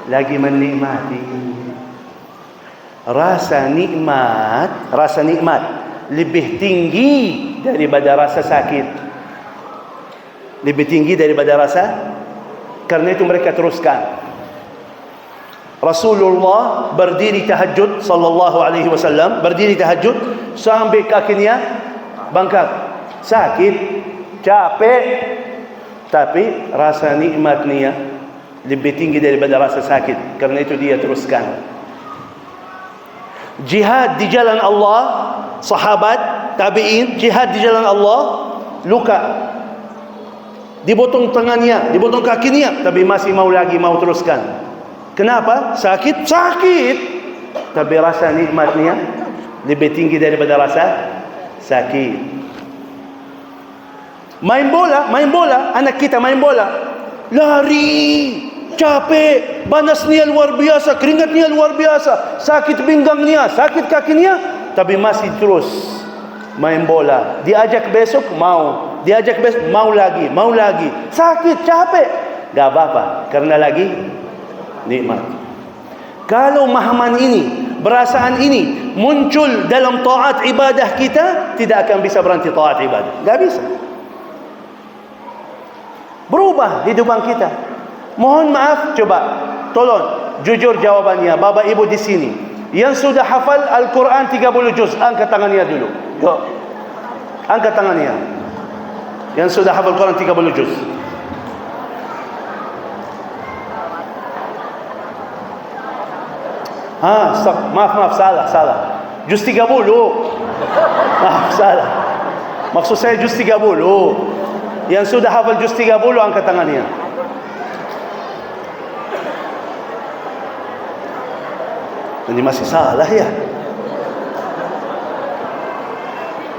Lagi menikmati. Rasa nikmat lebih tinggi daripada rasa sakit. Lebih tinggi daripada rasa. Karena itu mereka teruskan. Rasulullah berdiri tahajud sallallahu alaihi wasallam, berdiri tahajud sampai kakinya bengkak. Sakit, capek, tapi rasa nikmatnya lebih tinggi daripada rasa sakit. Karena itu dia teruskan. Jihad di jalan Allah, sahabat, tabi'in, jihad di jalan Allah, luka. dipotong tangannya, dipotong kakinya, tapi masih mau lagi, mau teruskan. Kenapa? Sakit? Sakit. Tapi rasa nikmatnya lebih tinggi daripada rasa sakit. Main bola, anak kita main bola, lari, capek, panasnya luar biasa, keringatnya luar biasa, sakit pinggangnya, sakit kakinya, tapi masih terus main bola. Diajak besok mau, diajak besok mau lagi, sakit, capek, gak apa-apa, karena lagi nikmat. Kalau mahaman ini, perasaan ini muncul dalam taat ibadah kita, tidak akan bisa berhenti taat ibadah, gak bisa. Berubah hidupan kita. Mohon maaf, coba tolong jujur jawabannya Bapak Ibu di sini yang sudah hafal Al-Quran 30 juz, angkat tangannya dulu. Go. Angkat tangannya yang sudah hafal Al-Quran 30 juz. Maaf, salah. Juz 30. Maaf, salah. Maksud saya juz 30. Yang sudah hafal juz 30 angkat tangannya. Ini masih salah ya.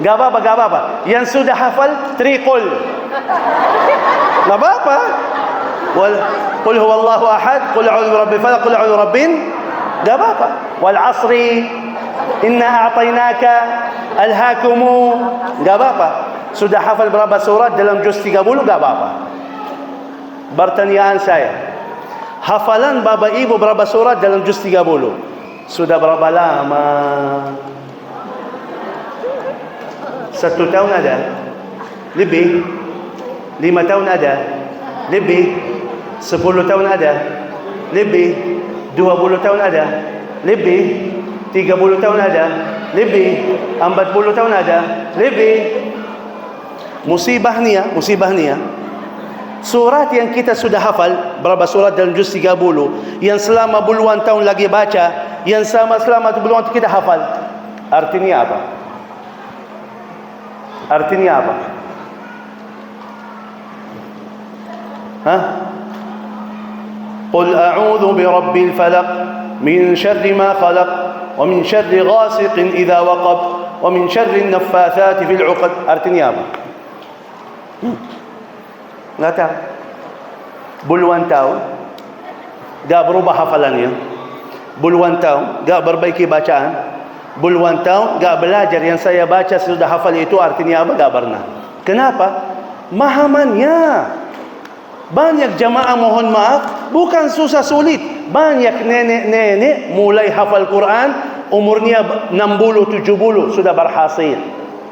Gak apa-apa. Yang sudah hafal triqul, gak apa-apa. Qul huwallahu ahad, qul a'udzu birabbil falaq, qul a'udzu birabbin, gak apa-apa. Wal 'asri, inna a'tainaka, alhaakumu, gak apa-apa. Sudah hafal berapa surat dalam juz 30, gak apa-apa. Pertanyaan saya, hafalan Bapak Ibu berapa surat dalam juz 30? Sudah berapa lama? 1 tahun ada? Lebih? 5 tahun ada? Lebih? 10 tahun ada? Lebih? 20 tahun ada? Lebih? 30 tahun ada? Lebih? 40 tahun ada? Lebih? Musibah ni ya. Surat yang kita sudah hafal, berapa surat dalam juz 30, yang selama puluhan tahun lagi baca, yang selama puluhan kita hafal, artinya apa? Qul a'udzu birabbil falaq min syarri ma khalaq wa min syarri ghasiqin idza waqab wa min syarri an-naffatsati fil 'uqad. Artinya apa? Nggak tahu. Puluhan tahun gak berubah hafalannya, puluhan tahun gak perbaiki bacaan, puluhan tahun gak belajar yang saya baca sudah hafal itu artinya apa, gak pernah. Kenapa? Mahamannya. Banyak jamaah, mohon maaf, bukan susah sulit. Banyak nenek-nenek mulai hafal Quran umurnya 60-70 sudah berhasil.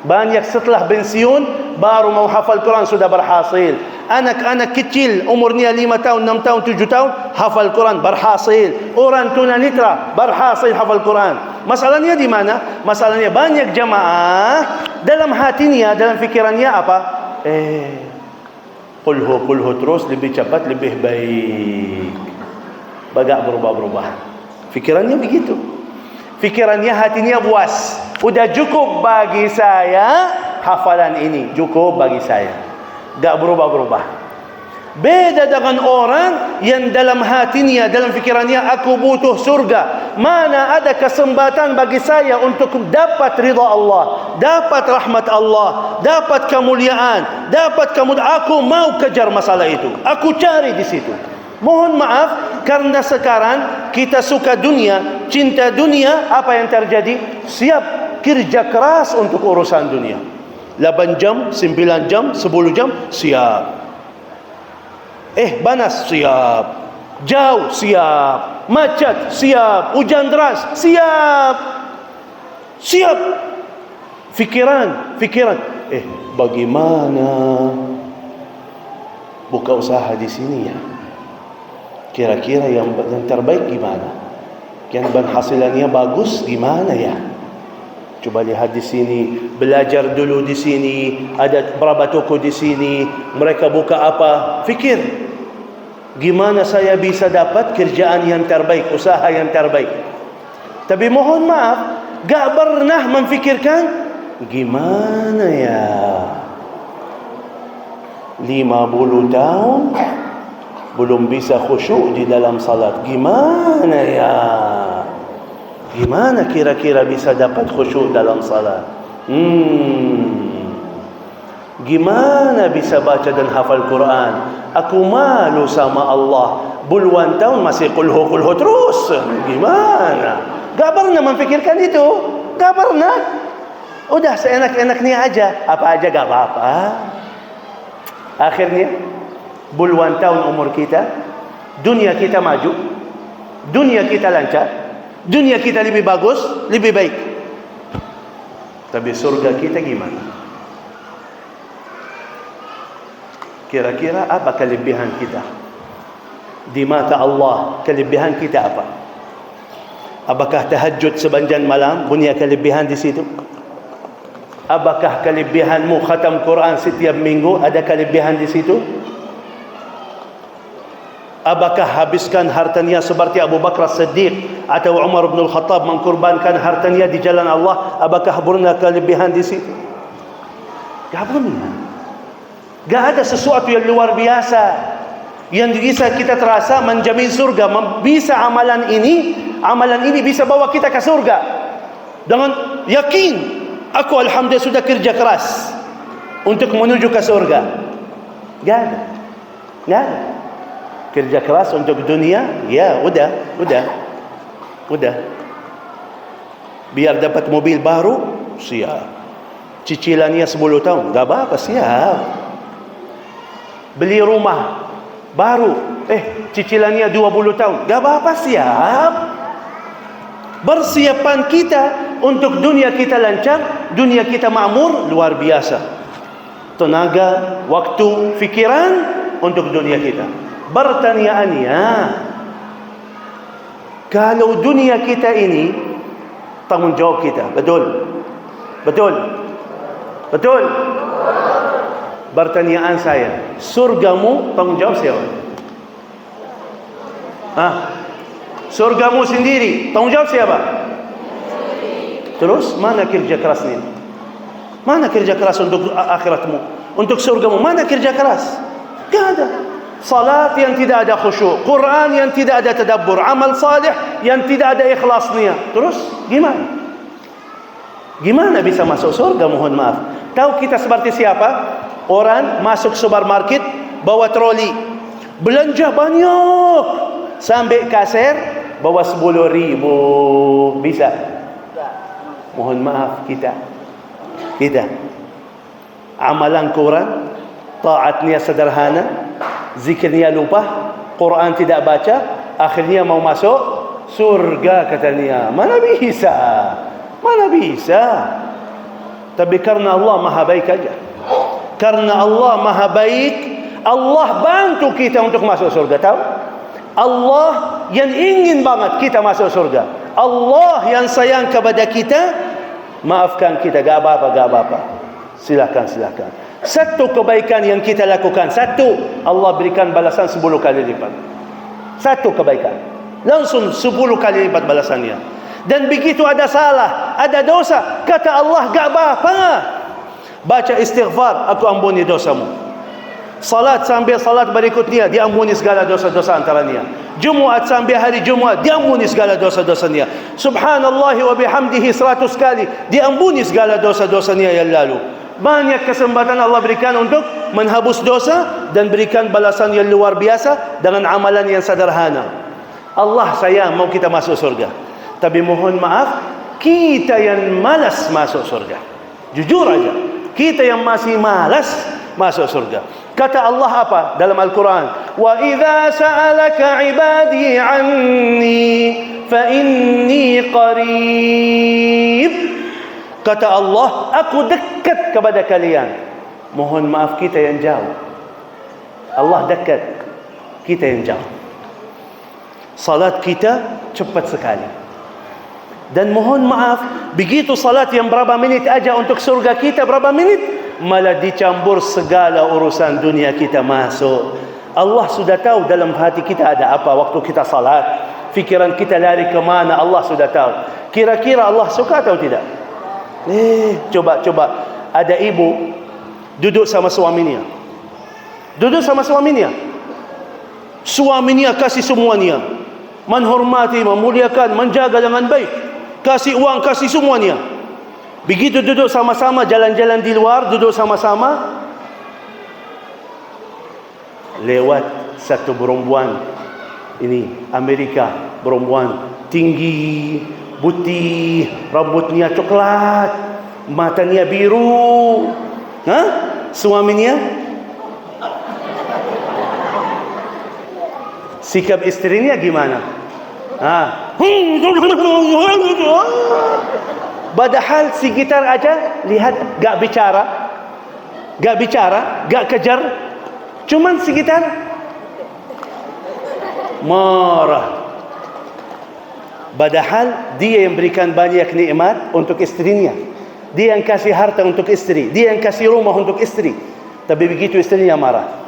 Banyak setelah pensiun baru mau hafal Quran sudah berhasil. Anak-anak kecil umurnya 5 tahun, 6 tahun, 7 tahun hafal Quran berhasil. Orang tunanetra berhasil hafal Quran. Masalahnya di mana? Masalahnya banyak jamaah dalam hatinya, dalam fikirannya apa? Qulhu terus lebih cepat, lebih baik. Bagak berubah-berubah. Fikirannya begitu. Fikirannya, hatinya puas. Udah cukup bagi saya hafalan ini, cukup bagi saya. Gak berubah-berubah. Beda dengan orang yang dalam hatinya, dalam fikirannya, aku butuh surga. Mana ada kesempatan bagi saya untuk dapat ridha Allah, dapat rahmat Allah, dapat kemuliaan, dapat aku mau kejar masalah itu. Aku cari di situ. Mohon maaf, karena sekarang kita suka dunia, cinta dunia, apa yang terjadi? Siap kerja keras untuk urusan dunia. 8 jam, 9 jam, 10 jam, siap. Panas, siap. Jauh, siap. Macet, siap. Hujan deras, siap. Siap. Fikiran. Bagaimana buka usaha di sini ya? Kira-kira yang terbaik gimana? Yang penghasilannya bagus gimana ya? Coba lihat di sini, belajar dulu di sini, ada berapa toko di sini, mereka buka apa? Fikir, gimana saya bisa dapat kerjaan yang terbaik, usaha yang terbaik. Tapi mohon maaf, gak pernah memfikirkan gimana ya? 50 tahun belum bisa khusyuk di dalam salat. Gimana ya? Gimana kira-kira bisa dapat khusyuk dalam salat? Gimana bisa baca dan hafal Quran? Aku malu sama Allah. Puluhan tahun masih kulhu terus. Gimana? Gak pernah memfikirkan itu. Gak pernah. Udah seenak-enaknya aja. Apa aja gak apa-apa. Akhirnya puluhan tahun umur kita, dunia kita maju, dunia kita lancar, dunia kita lebih bagus, lebih baik. Tapi surga kita gimana? Kira-kira apa kelebihan kita? Di mata Allah, kelebihan kita apa? Apakah tahajud sepanjang malam punya kelebihan di situ? Apakah kelebihanmu khatam Quran setiap minggu ada kelebihan di situ? Apakah habiskan hartanya seperti Abu Bakar Siddiq atau Umar bin Al-Khattab mengkorbankan hartanya di jalan Allah? Apakah pernah kelebihan di situ? Gak pernah. Gak ada sesuatu yang luar biasa yang bisa kita terasa menjamin surga. Bisa amalan ini bisa bawa kita ke surga dengan yakin. Aku alhamdulillah sudah kerja keras untuk menuju ke surga. Gak ada. Gak ada. Kerja keras untuk dunia, ya udah. Biar dapat mobil baru, siap. Cicilannya 10 tahun, gak apa-apa, siap. Beli rumah baru, cicilannya 20 tahun, gak apa-apa, siap. Persiapan kita untuk dunia kita lancar, dunia kita makmur, luar biasa. Tenaga, waktu, fikiran untuk dunia kita. Pertanyaannya, kalau dunia kita ini tanggung jawab kita, betul? Pertanyaan saya, surgamu tanggung jawab siapa? Surgamu sendiri tanggung jawab siapa? Terus mana kerja kerasnya? Mana kerja keras untuk akhiratmu? Untuk surgamu mana kerja keras? Gak ada. Salat yang tidak ada khusyuk, Quran yang tidak ada tadabbur, amal salih yang tidak ada ikhlasnya. Terus gimana? Gimana bisa masuk surga? Mohon maaf. Tahu kita seperti siapa? Orang masuk supermarket bawa troli, belanja banyak, sampai kasir bawa 10.000. Bisa? Mohon maaf, kita amalan Quran, taatnya sederhana, zikirnya lupa, Quran tidak baca, akhirnya mau masuk surga katanya. Mana bisa. Tapi karena Allah maha baik aja, karena Allah maha baik, Allah bantu kita untuk masuk surga. Tahu? Allah yang ingin banget kita masuk surga, Allah yang sayang kepada kita, maafkan kita, gak apa-apa. Silakan. Satu kebaikan yang kita lakukan, Allah berikan balasan 10 kali lipat. Satu kebaikan, langsung 10 kali lipat balasannya. Dan begitu ada salah, ada dosa, kata Allah, gak apa-apa. Baca istighfar, aku ampuni dosamu. Salat sambil salat berikutnya, diampuni segala dosa-dosa antaranya. Jumaat sambil hari Jumaat, diampuni segala dosa-dosanya. Subhanallah wa bihamdihi 100 kali, diampuni segala dosa-dosanya yang lalu. Banyak kesempatan Allah berikan untuk menghapus dosa dan berikan balasan yang luar biasa dengan amalan yang sederhana. Allah sayang mau kita masuk surga. Tapi mohon maaf, kita yang malas masuk surga. Jujur aja, kita yang masih malas masuk surga. Kata Allah apa dalam Al-Quran? Wa idza sa'alaka 'ibadi 'anni fa inni qarib. Kata Allah, aku dekat kepada kalian. Mohon maaf, kita yang jauh. Allah dekat, kita yang jauh. Salat kita cepat sekali. Dan mohon maaf, begitu salat yang berapa minit aja untuk surga kita, berapa minit, malah dicampur segala urusan dunia kita masuk. Allah sudah tahu dalam hati kita ada apa waktu kita salat. Fikiran kita lari kemana, Allah sudah tahu. Kira-kira Allah suka atau tidak? Coba ada ibu duduk sama suaminya. Duduk sama suaminya. Suaminya kasih semuanya, menghormati, memuliakan, menjaga dengan baik, kasih uang, kasih semuanya. Begitu duduk sama-sama, jalan-jalan di luar, duduk sama-sama, lewat satu perempuan, ini Amerika, perempuan tinggi, putih, rambutnya coklat, matanya biru. Suaminya, sikap istrinya gimana? Padahal sekitar aja lihat, gak bicara, gak kejar, cuman sekitar marah. Padahal dia yang berikan banyak nikmat untuk istrinya, dia yang kasih harta untuk istri, dia yang kasih rumah untuk istri. Tapi begitu istrinya marah.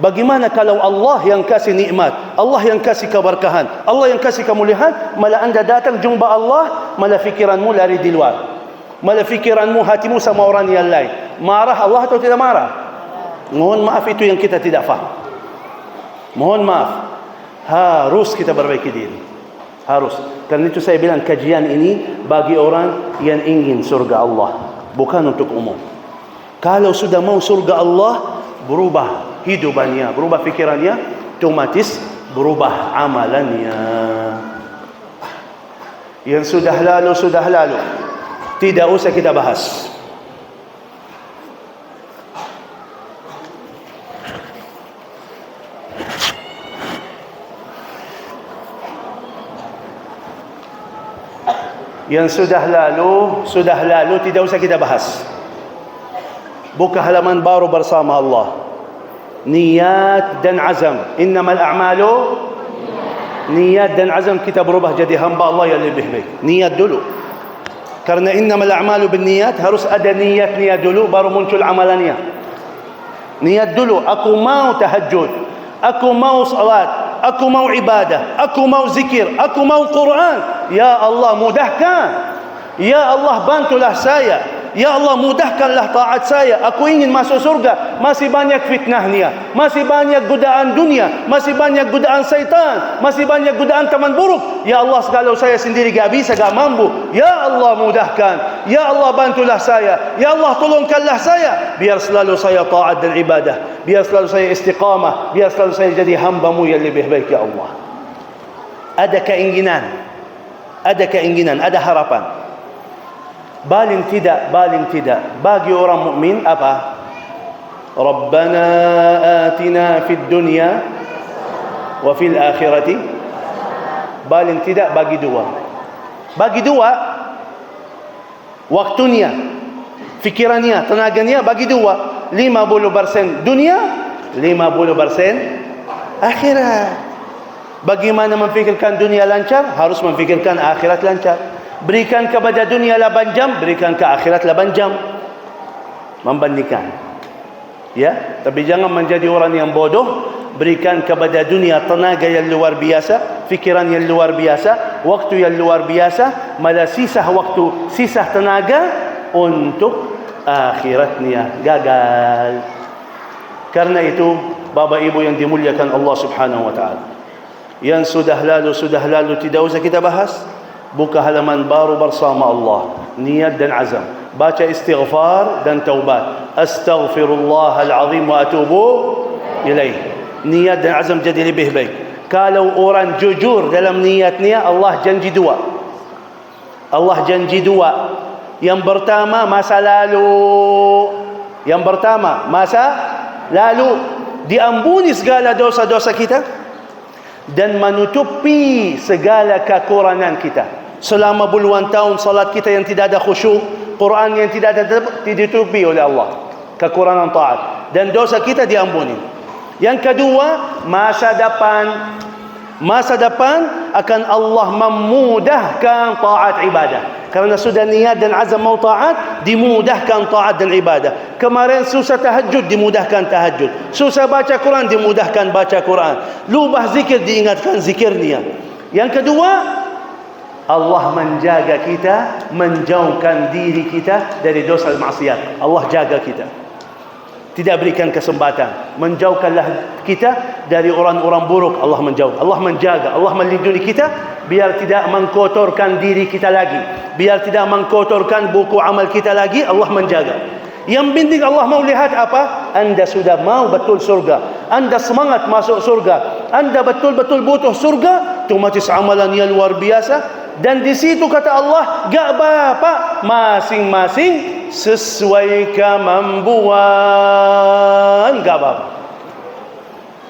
Bagaimana kalau Allah yang kasih nikmat, Allah yang kasih keberkahan, Allah yang kasih kemuliaan, malah anda datang jumpa Allah, malah fikiranmu lari di luar, malah fikiranmu, hatimu sama orang yang lain. Marah Allah atau tidak marah? Mohon maaf, itu yang kita tidak faham. Mohon maaf, harus kita perbaiki diri, harus. Karena itu saya bilang kajian ini bagi orang yang ingin surga Allah, bukan untuk umum. Kalau sudah mau surga Allah, berubah hidupannya, berubah fikirannya, otomatis berubah amalannya. Yang sudah lalu, tidak usah kita bahas. Yang sudah lalu tidak usah kita bahas. Buka halaman baru bersama Allah. Niat dan azam. Innamal a'malu, niat dan azam kita berubah jadi hamba Allah yang lebih baik. Niat dulu. Karena innamal a'malu bin niat, harus ada niat dulu baru muncul amalannya. Niat dulu, aku mau tahajud, aku mau salat, aku mau ibadah, aku mau zikir, aku mau Quran. Ya Allah mudahkan, ya Allah bantulah saya, ya Allah mudahkanlah taat saya. Aku ingin masuk surga. Masih banyak fitnahnya, masih banyak godaan dunia, masih banyak godaan syaitan, masih banyak godaan teman buruk. Ya Allah, kalau saya sendiri gak bisa, gak mampu, ya Allah mudahkan, ya Allah bantulah saya, ya Allah tolongkanlah saya, biar selalu saya taat dan ibadah, biar selalu saya istiqamah, biar selalu saya jadi hamba-Mu yang lebih baik. Ya Allah, ada keinginan, ada harapan. Paling tidak bagi orang mukmin apa? Rabbana atina fid dunya wa fil akhirati. Paling tidak bagi dua waktunya, fikirannya, tenaganya, bagi dua. 50% dunia, 50% akhirat. Bagaimana memfikirkan dunia lancar? Harus memfikirkan akhirat lancar. Berikan kepada dunia 8 jam, berikan ke akhirat 8 jam. Membandingkan. Ya, tapi jangan menjadi orang yang bodoh. Berikan kepada dunia tenaga yang luar biasa, fikiran yang luar biasa, waktu yang luar biasa, malah sisa waktu, sisa tenaga untuk akhiratnya gagal. Karena itu, Bapak Ibu yang dimuliakan Allah Subhanahu wa taala, yang sudah lalu tidak usah kita bahas. Buka halaman baru bersama Allah. Niat dan azam. Baca istighfar dan taubat. Astaghfirullahal azim wa atubu ilaih. Niat dan azam jadi lebih baik. Kalau orang jujur dalam niatnya, Allah janji dua. Yang pertama masa lalu diampuni segala dosa-dosa kita dan menutupi segala kekurangan kita. Selama puluhan tahun salat kita yang tidak ada khusyuk, Quran yang tidak ada, ditutupi oleh Allah kekurangan taat, dan dosa kita diampuni. Yang kedua, masa depan akan Allah memudahkan taat ibadah. Karena sudah niat dan azam mau taat, dimudahkan taat dan ibadah. Kemarin susah tahajud, dimudahkan tahajud. Susah baca Quran, dimudahkan baca Quran. Lupa zikir, diingatkan zikirnya. Yang kedua, Allah menjaga kita, menjauhkan diri kita dari dosa maksiat. Allah jaga kita. tidak berikan kesempatan. Menjauhkanlah kita dari orang-orang buruk. Allah menjauh, Allah menjaga, Allah melindungi kita biar tidak mengkotorkan diri kita lagi, biar tidak mengkotorkan buku amal kita lagi. Allah menjaga. Yang penting Allah mau lihat apa? Anda sudah mau betul surga, Anda semangat masuk surga, Anda betul-betul butuh surga, otomatis amalan yang luar biasa. Dan di situ kata Allah, gak apa-apa, masing-masing sesuai kemampuan, gak apa-apa.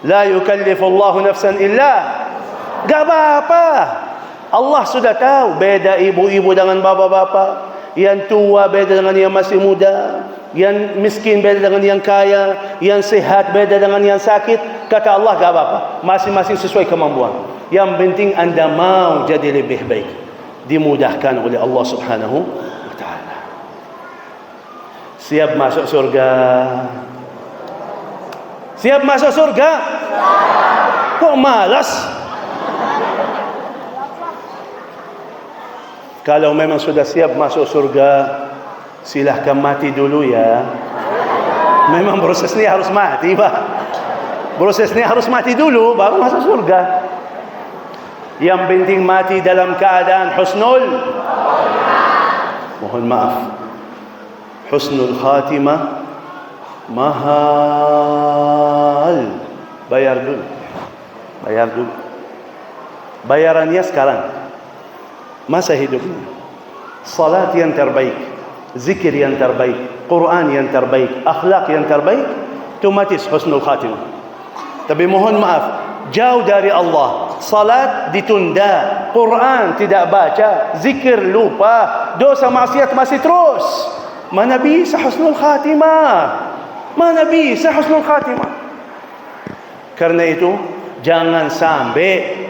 La yukallifullahu nafsan illa, gak apa-apa. Allah sudah tahu beda ibu-ibu dengan bapak-bapak, yang tua beda dengan yang masih muda, yang miskin beda dengan yang kaya, yang sehat beda dengan yang sakit. Kata Allah, gak apa-apa, masing-masing sesuai kemampuan. Yang penting Anda mau jadi lebih baik, dimudahkan oleh Allah Subhanahu wa ta'ala. Siap masuk surga? Siap masuk surga? Kok malas? Kalau memang sudah siap masuk surga, silahkan mati dulu ya. Memang prosesnya harus mati, Pak. Prosesnya harus mati dulu baru masuk surga. Yang penting mati dalam keadaan husnul, mohon maaf, husnul khatimah mahal. Bayar dulu, bayar dulu. Bayarannya sekarang, masa hidupnya. Salat yang terbaik, zikir yang terbaik, Quran yang terbaik, akhlak yang terbaik, otomatis husnul khatimah. Tapi mohon maaf, jauh dari Allah, salat ditunda, Quran tidak baca, zikir lupa, dosa maksiat masih terus. Mana bisa husnul khatimah? Mana bisa husnul khatimah? Karena itu jangan sampai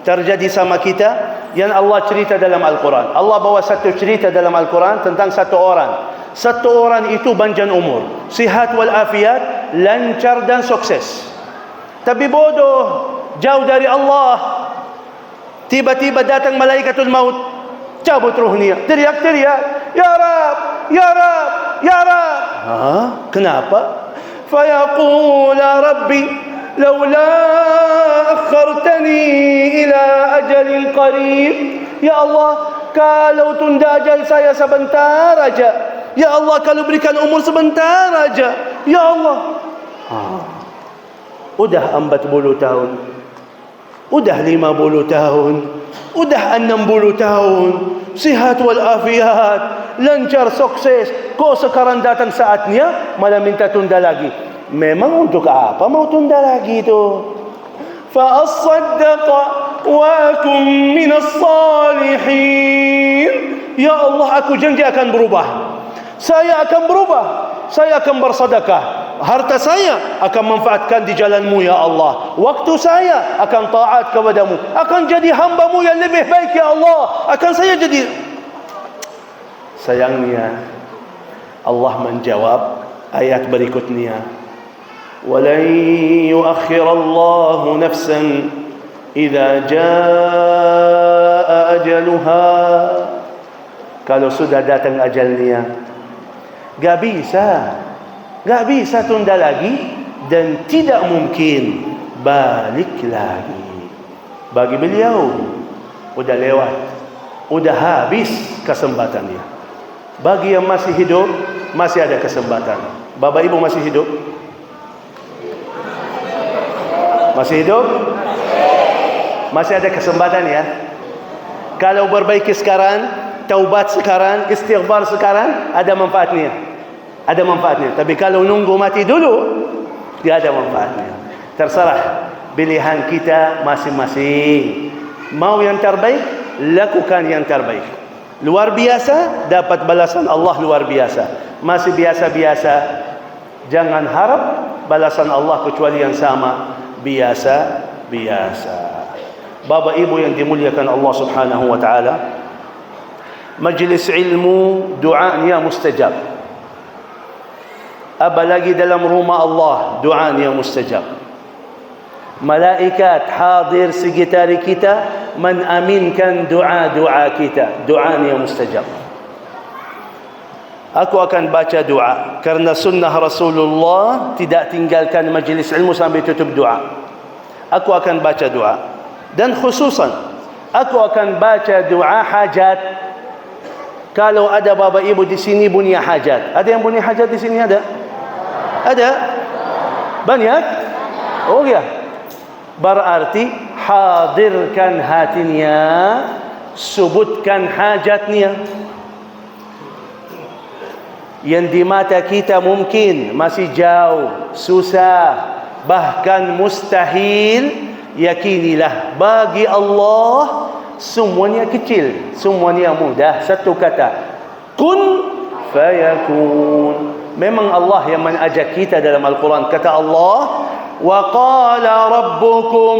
terjadi sama kita yang Allah cerita dalam Al-Quran. Allah bawa satu cerita dalam Al-Quran tentang satu orang. Satu orang itu panjang umur, sihat walafiat, lancar dan sukses. Tapi bodoh, jauh dari Allah. Tiba-tiba datang malaikatul maut, cabut ruhnya, teriak-teriak, Ya Rab, Ya Rab, Ya Rab. Kenapa? Fayaqul Rabbi laula akhartani ila ajalin qarib. Ya Allah, kalau tunda ajal saya sebentar aja. Ya Allah, kalau berikan umur sebentar aja. Ya Allah. Udah 40 tahun, udah 50 tahun, udah 60 tahun, sihat walafiat, lancar sukses. Kok sekarang datang saatnya malah minta tunda lagi? Memang untuk apa mau tunda lagi itu? Fa as-saddaqa wa akum minas salihin. Ya Allah, aku janji akan berubah. Saya akan berubah, saya akan bersedekah, harta saya akan manfaatkan di jalan-Mu ya Allah, waktu saya akan taat kepadamu, akan jadi hamba-Mu yang lebih baik ya Allah, akan saya jadi. Sayangnya Allah menjawab ayat berikutnya, walan yuakhirallahu nafsan idza jaa ajaluha. Kalau sudah datang ajalnya, gak bisa tunda lagi, dan tidak mungkin balik lagi. Bagi beliau udah lewat, udah habis kesempatannya. Bagi yang masih hidup, masih ada kesempatan. Bapak Ibu masih hidup? Masih hidup? Masih ada kesempatan ya. Kalau perbaiki sekarang, taubat sekarang, istighfar sekarang, ada manfaatnya. Ada manfaatnya. Tapi kalau nunggu mati dulu, tidak ada manfaatnya. Terserah pilihan kita masing-masing. Mau yang terbaik, lakukan yang terbaik. Luar biasa, dapat balasan Allah luar biasa. Masih biasa-biasa, jangan harap balasan Allah kecuali yang sama, biasa-biasa. Bapak Ibu yang dimuliakan Allah Subhanahu wa ta'ala, majlis ilmu doanya mustajab. Apalagi dalam rumah Allah, doanya mustajab. Malaikat hadir sekitar kita menaminkan doa-doa kita, doanya mustajab. Aku akan baca doa kerana sunnah Rasulullah tidak tinggalkan majlis ilmu sambil tutup doa. Aku akan baca doa, dan khususan aku akan baca doa hajat. Kalau ada bapa ibu di sini bunyi hajat, ada yang bunyi hajat di sini? Ada? Ada? Banyak? Oh ya. Berarti hadirkan hatinya, sebutkan hajatnya. Yang di mata kita mungkin masih jauh, susah, bahkan mustahil, yakinilah bagi Allah semuanya kecil, semuanya mudah. Satu kata, kun fayakun. Memang Allah yang mengajak kita dalam Al-Quran. Kata Allah, wa qala rabbukum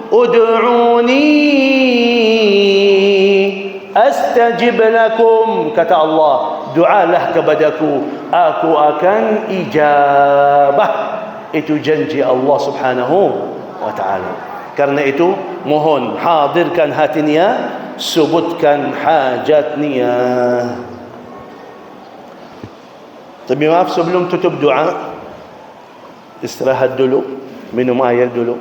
ud'uni astajib lakum. Kata Allah, doalah kepadaku, aku akan ijabah. Itu janji Allah subhanahu wa ta'ala. Karena itu mohon hadirkan hatinya, sebutkan hajatnya. Tapi maaf, sebelum tutup doa, istirahat dulu, minum air dulu.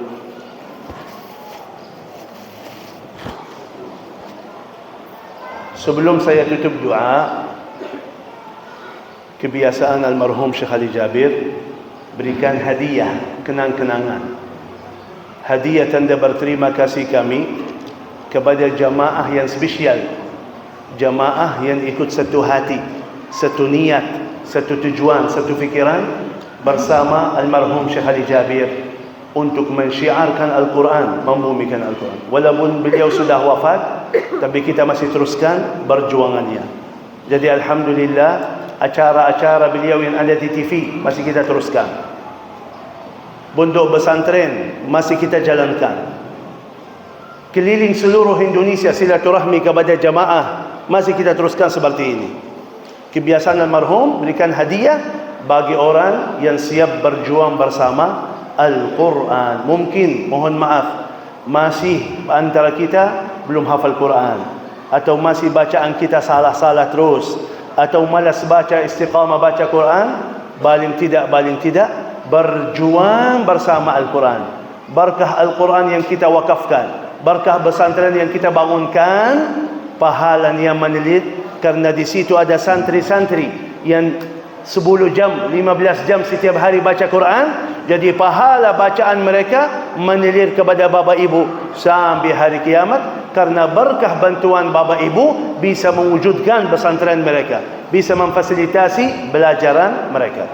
Sebelum saya tutup doa, kebiasaan almarhum Syekh Ali Jabir berikan hadiah, kenang-kenangan. Hadiah tanda berterima kasih kami kepada jamaah yang spesial, jamaah yang ikut satu hati, satu niat, satu tujuan, satu fikiran bersama almarhum Syekh Ali Jabir untuk mensyiarkan Al-Quran, membumikan Al-Quran. Walaupun beliau sudah wafat, tapi kita masih teruskan perjuangannya. Jadi alhamdulillah, acara-acara beliau yang ada di TV masih kita teruskan. Pondok pesantren masih kita jalankan. Keliling seluruh Indonesia silaturahmi kepada jamaah masih kita teruskan seperti ini. Kebiasaan almarhum berikan hadiah bagi orang yang siap berjuang bersama Al-Quran. Mungkin, mohon maaf, masih antara kita belum hafal Quran, atau masih bacaan kita salah-salah terus, atau malas baca, istiqamah baca Quran. Paling tidak berjuang bersama Al-Quran. Berkah Al-Quran yang kita wakafkan, berkah pesantren yang kita bangunkan, pahalanya menilit. Karena di situ ada santri-santri yang 10 jam, 15 jam setiap hari baca Quran. Jadi pahala bacaan mereka menilir kepada bapa ibu sampai hari kiamat. Karena berkah bantuan bapa ibu bisa mewujudkan pesantren mereka, bisa memfasilitasi belajaran mereka.